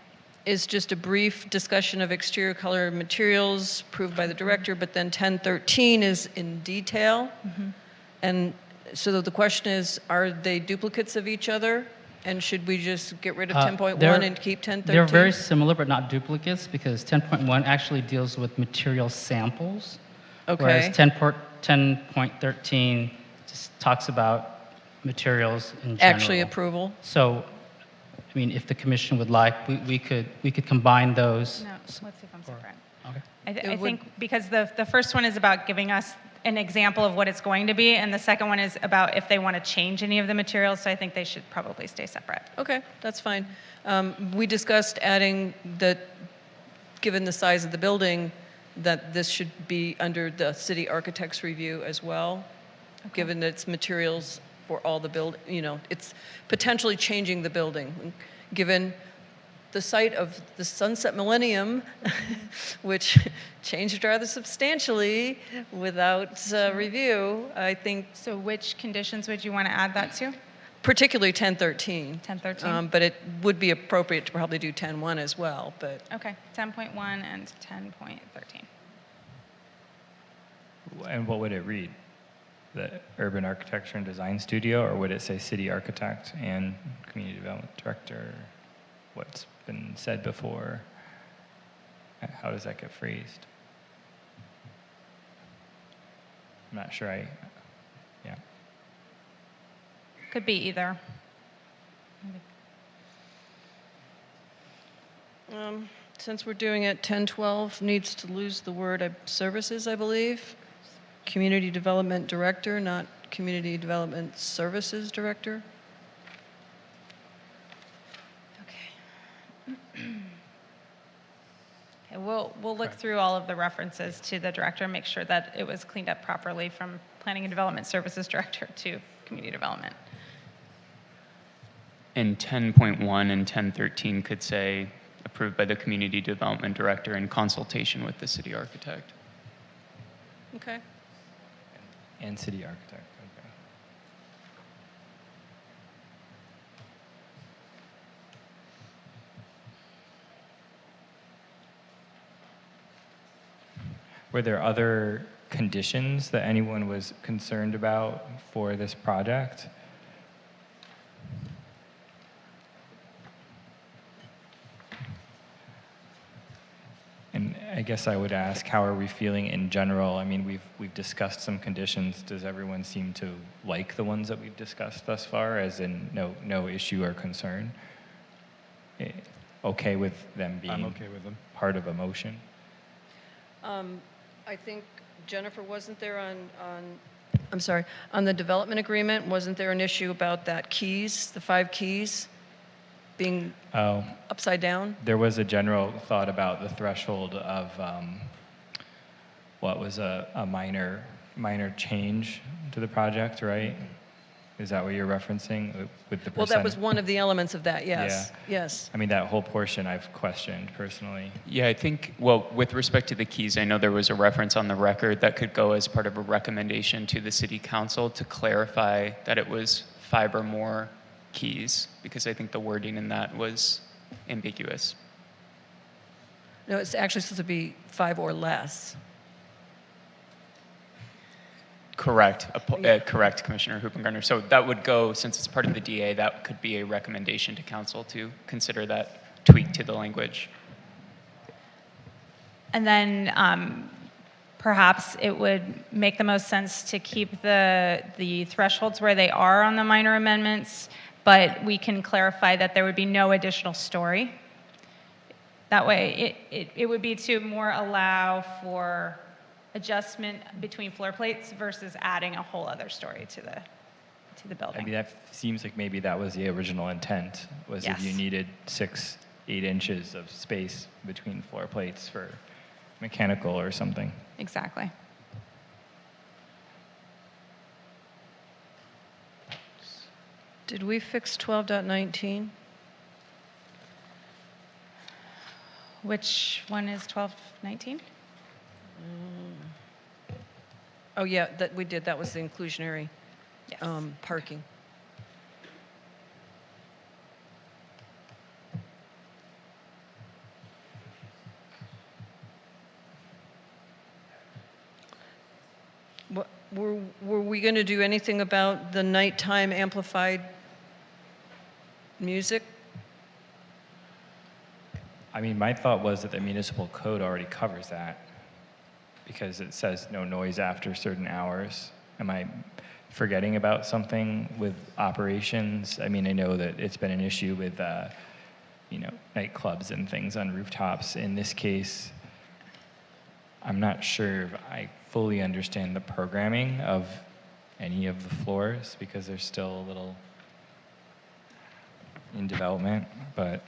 is just a brief discussion of exterior color materials approved by the director, but then 10.13 is in detail. And so the question is, are they duplicates of each other? And should we just get rid of 10.1 and keep 10.13? They're very similar, but not duplicates, because 10.1 actually deals with material samples. Okay. Whereas 10.13 just talks about materials in general. Actually approval. So, I mean, if the commission would like, we could combine those. No, let's see if I'm separate. Okay. I think because the first one is about giving us an example of what it's going to be, and the second one is about if they want to change any of the materials, so I think they should probably stay separate. Okay, that's fine. We discussed adding that, given the size of the building, that this should be under the city architect's review as well, given that it's materials for all the it's potentially changing the building, given the site of the Sunset Millennium, which changed rather substantially without review, I think. So which conditions would you want to add that to? Particularly 10.13. 10.13? But it would be appropriate to probably do 10.1 as well, but. Okay, 10.1 and 10.13. And what would it read? The Urban Architecture and Design Studio, or would it say City Architect and Community Development Director? What's been said before? How does that get phrased? I'm not sure yeah. Could be either. Since we're doing it, 1012 needs to lose the word services, I believe. Community Development Director, not Community Development Services Director. Okay, we'll look through all of the references to the director and make sure that it was cleaned up properly from Planning and Development Services Director to Community Development. And 10.1 and 10.13 could say approved by the Community Development Director in consultation with the city architect. Okay. And City Architect, okay. Were there other conditions that anyone was concerned about for this project? And I guess I would ask, how are we feeling in general? I mean, we've discussed some conditions. Does everyone seem to like the ones that we've discussed thus far, as in no issue or concern? Okay with them being I'm okay with them. part of a motion? I think, Jennifer, wasn't there on the development agreement, wasn't there an issue about that keys, the 5 keys being upside down? There was a general thought about the threshold of what was a minor change to the project, right? Is that what you're referencing with the percent? Well, that was one of the elements of that, yes. Yeah. Yes. I mean, that whole portion I've questioned personally. Yeah, I think, well, with respect to the keys, I know there was a reference on the record that could go as part of a recommendation to the city council to clarify that it was 5 or more keys, because I think the wording in that was ambiguous. No, it's actually supposed to be 5 or less. Correct. Correct, Commissioner Hoopengarner. So that would go, since it's part of the DA, that could be a recommendation to council to consider that tweak to the language. And then perhaps it would make the most sense to keep the thresholds where they are on the minor amendments, but we can clarify that there would be no additional story. That way, it would be to more allow for adjustment between floor plates versus adding a whole other story to the building. I mean, that seems like maybe that was the original intent, was if you Yes. needed 6-8 inches of space between floor plates for mechanical or something. Exactly. Did we fix 12.19? Which one is 1219? Oh, yeah, that we did. That was the inclusionary Yes. parking. Were we going to do anything about the nighttime amplified music? I mean, my thought was that the municipal code already covers that because it says no noise after certain hours. Am I forgetting about something with operations? I mean, I know that it's been an issue with, nightclubs and things on rooftops. In this case, I'm not sure if I fully understand the programming of any of the floors because they're still a little in development, but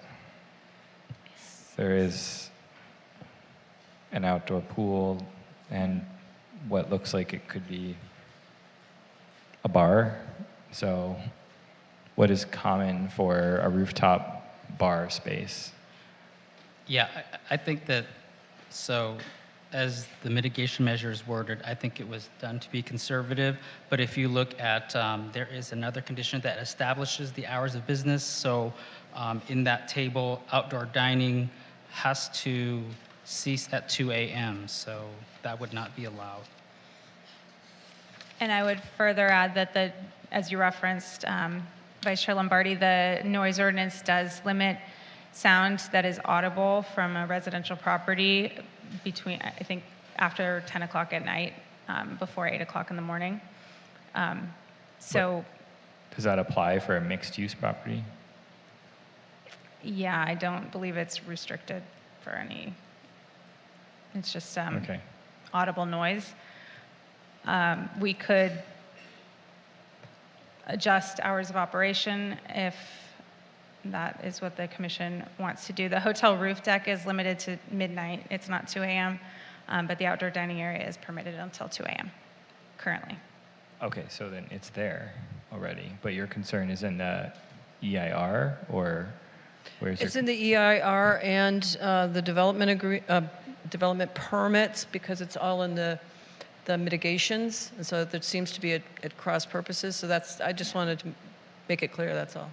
there is an outdoor pool and what looks like it could be a bar. So what is common for a rooftop bar space? Yeah, I think that, so as the mitigation measure is worded, I think it was done to be conservative. But if you look at, there is another condition that establishes the hours of business. So in that table, outdoor dining has to cease at 2 a.m. So that would not be allowed. And I would further add that as you referenced, Vice Chair Lombardi, the noise ordinance does limit sound that is audible from a residential property between, I think, after 10 o'clock at night, before 8 o'clock in the morning. So, Does that apply for a mixed-use property? yeah, I don't believe it's restricted for any. It's just Okay. audible noise. We could adjust hours of operation if that is what the commission wants to do. The hotel roof deck is limited to midnight. It's not 2 a.m., but the outdoor dining area is permitted until 2 a.m. currently. Okay, so then it's there already, but your concern is in the EIR or where's It's in the EIR and the development permits because it's all in the mitigations, and so there seems to be at cross purposes. So I just wanted to make it clear. That's all.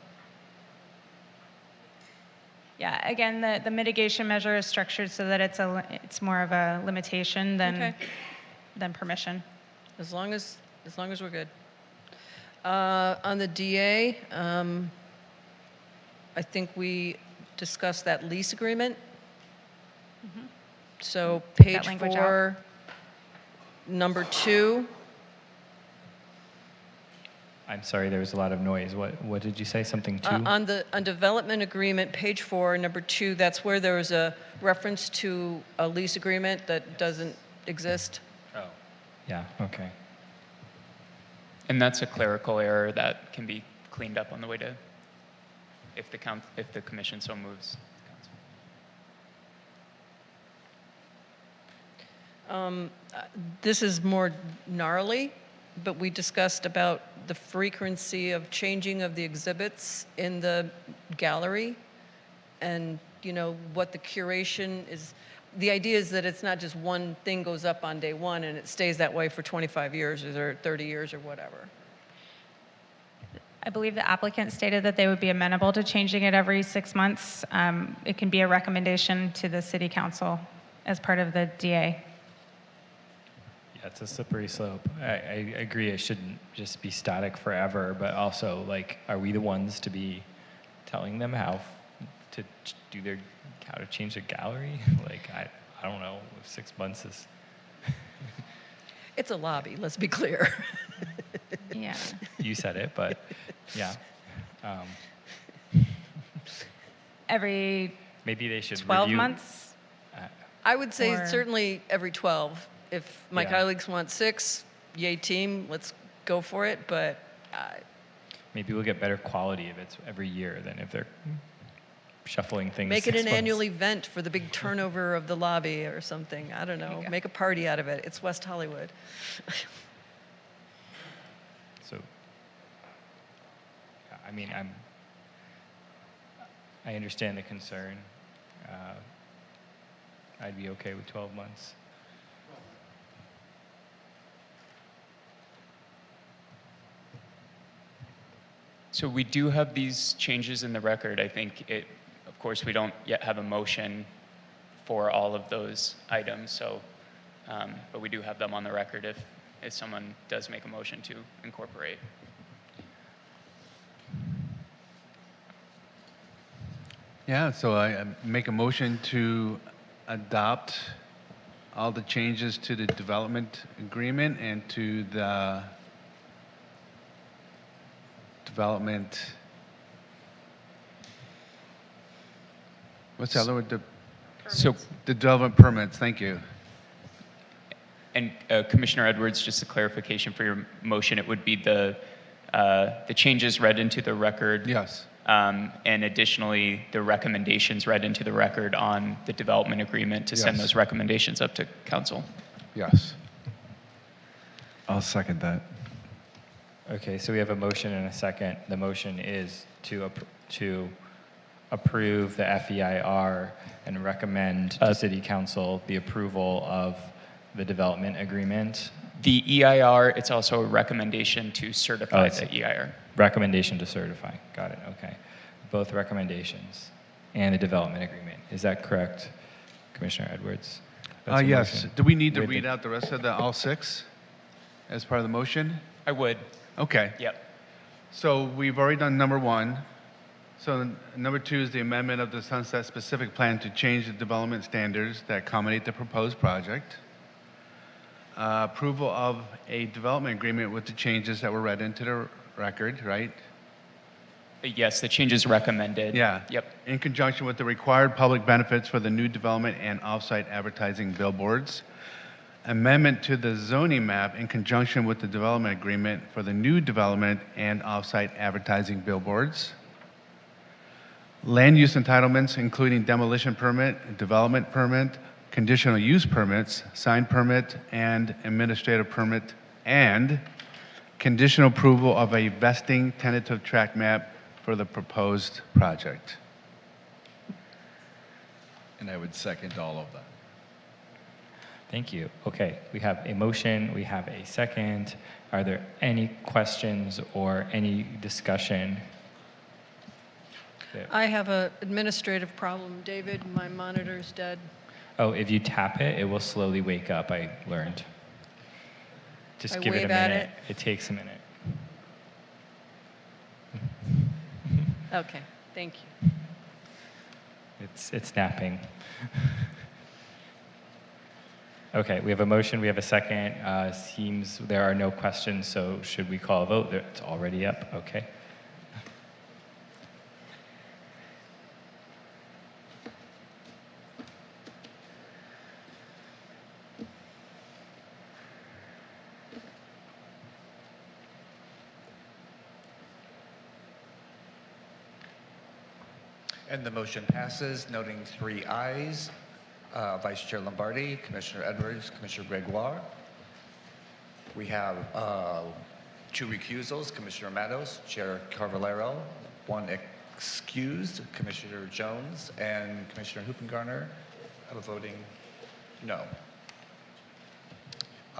Yeah, again, the mitigation measure is structured so that it's more of a limitation than permission. As long as we're good. On the DA, I think we discussed that lease agreement. Mm-hmm. So Take page that language 4, number 2. I'm sorry, there was a lot of noise. What did you say? Something too? On development agreement, page 4, number 2, that's where there was a reference to a lease agreement that doesn't exist. Oh. Yeah, okay. And that's a clerical error that can be cleaned up on the way to, if the commission so moves. This is more gnarly, but we discussed about the frequency of changing of the exhibits in the gallery and, what the curation is. The idea is that it's not just one thing goes up on day one and it stays that way for 25 years or 30 years or whatever. I believe the applicant stated that they would be amenable to changing it every 6 months. It can be a recommendation to the city council as part of the DA. Yeah, it's a slippery slope. I agree it shouldn't just be static forever, but also, are we the ones to be telling them how to change the gallery? I don't know if 6 months is... It's a lobby, let's be clear. Yeah. You said it, but yeah. Every maybe they should 12 review. months? I would say Or- certainly every 12. If my Yeah. colleagues want 6, yay team, let's go for it. But Maybe we'll get better quality if it's every year than if they're shuffling things. make it 6 an months. annual event for the big turnover of the lobby or something. I don't There you know. go. Make a party out of it. It's West Hollywood. So, I mean, I understand the concern. I'd be okay with 12 months. So we do have these changes in the record. I think of course, we don't yet have a motion for all of those items, so, but we do have them on the record if someone does make a motion to incorporate. Yeah, so I make a motion to adopt all the changes to the development agreement and to the development, what's the other word? So, The development permits, thank you. and Commissioner Edwards, just a clarification for your motion, it would be the changes read into the record. Yes. And additionally, the recommendations read into the record on the development agreement to send Yes. those recommendations up to council. Yes. I'll second that. Okay, so we have a motion and a second. The motion is to approve the FEIR and recommend to City Council the approval of the development agreement. The EIR, it's also a recommendation to certify it's the EIR. Recommendation to certify. Got it. Okay. Both recommendations and the development agreement. Is that correct, Commissioner Edwards? That's a Yes. motion. Do we need to With read out the rest of all 6 as part of the motion? I would. Okay. Yep. So we've already done number 1. So number 2 is the amendment of the Sunset Specific Plan to change the development standards that accommodate the proposed project. Approval of a development agreement with the changes that were read into the record, right? Yes, the changes recommended. Yeah. Yep. In conjunction with the required public benefits for the new development and off-site advertising billboards. Amendment to the zoning map in conjunction with the development agreement for the new development and off-site advertising billboards. Land use entitlements, including demolition permit, development permit, conditional use permits, sign permit, and administrative permit, and conditional approval of a vesting tentative tract map for the proposed project. And I would second all of that. Thank you. Okay, we have a motion, we have a second. Are there any questions or any discussion? I have an administrative problem. David, my monitor's dead. Oh, if you tap it, it will slowly wake up, I learned. Just I give it a wave at minute. It takes a minute. Okay, thank you. It's napping. Okay, we have a motion, we have a second. Seems there are no questions, so should we call a vote? It's already up, okay. And the motion passes, noting 3 ayes. Vice Chair Lombardi, Commissioner Edwards, Commissioner Gregoire. We have 2 recusals, Commissioner Matos, Chair Carvalero, 1 excused, Commissioner Jones, and Commissioner Hoopengarner voting no.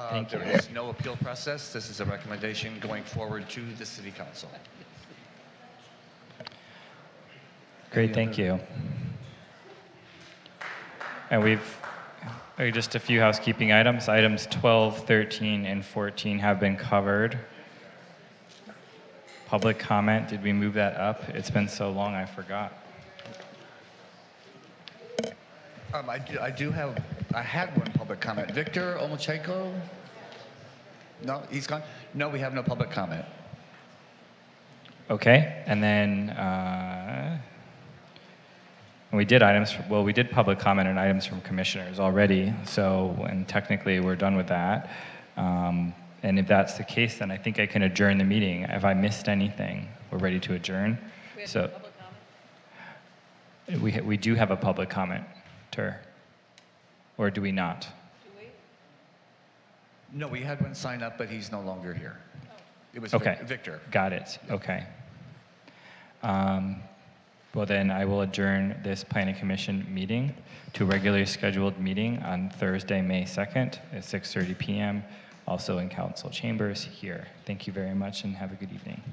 Thank you. There is no appeal process. This is a recommendation going forward to the City Council. Great, thank you. And we've just a few housekeeping items. Items 12, 13, and 14 have been covered. Public comment, did we move that up? It's been so long, I forgot. I had one public comment. Victor Omachenko? No, he's gone? No, we have no public comment. Okay, and then we did we did public comment on items from commissioners already, so, and technically we're done with that. And if that's the case, then I think I can adjourn the meeting. If I missed anything, we're ready to adjourn. We have So no public comment? we do have a public commenter, or do we not? Do we? No, we had one sign up, but he's no longer here. It was Okay. Victor. Got it. Okay. Well, then I will adjourn this Planning Commission meeting to a regularly scheduled meeting on Thursday, May 2nd at 6:30 p.m., also in council chambers here. Thank you very much and have a good evening.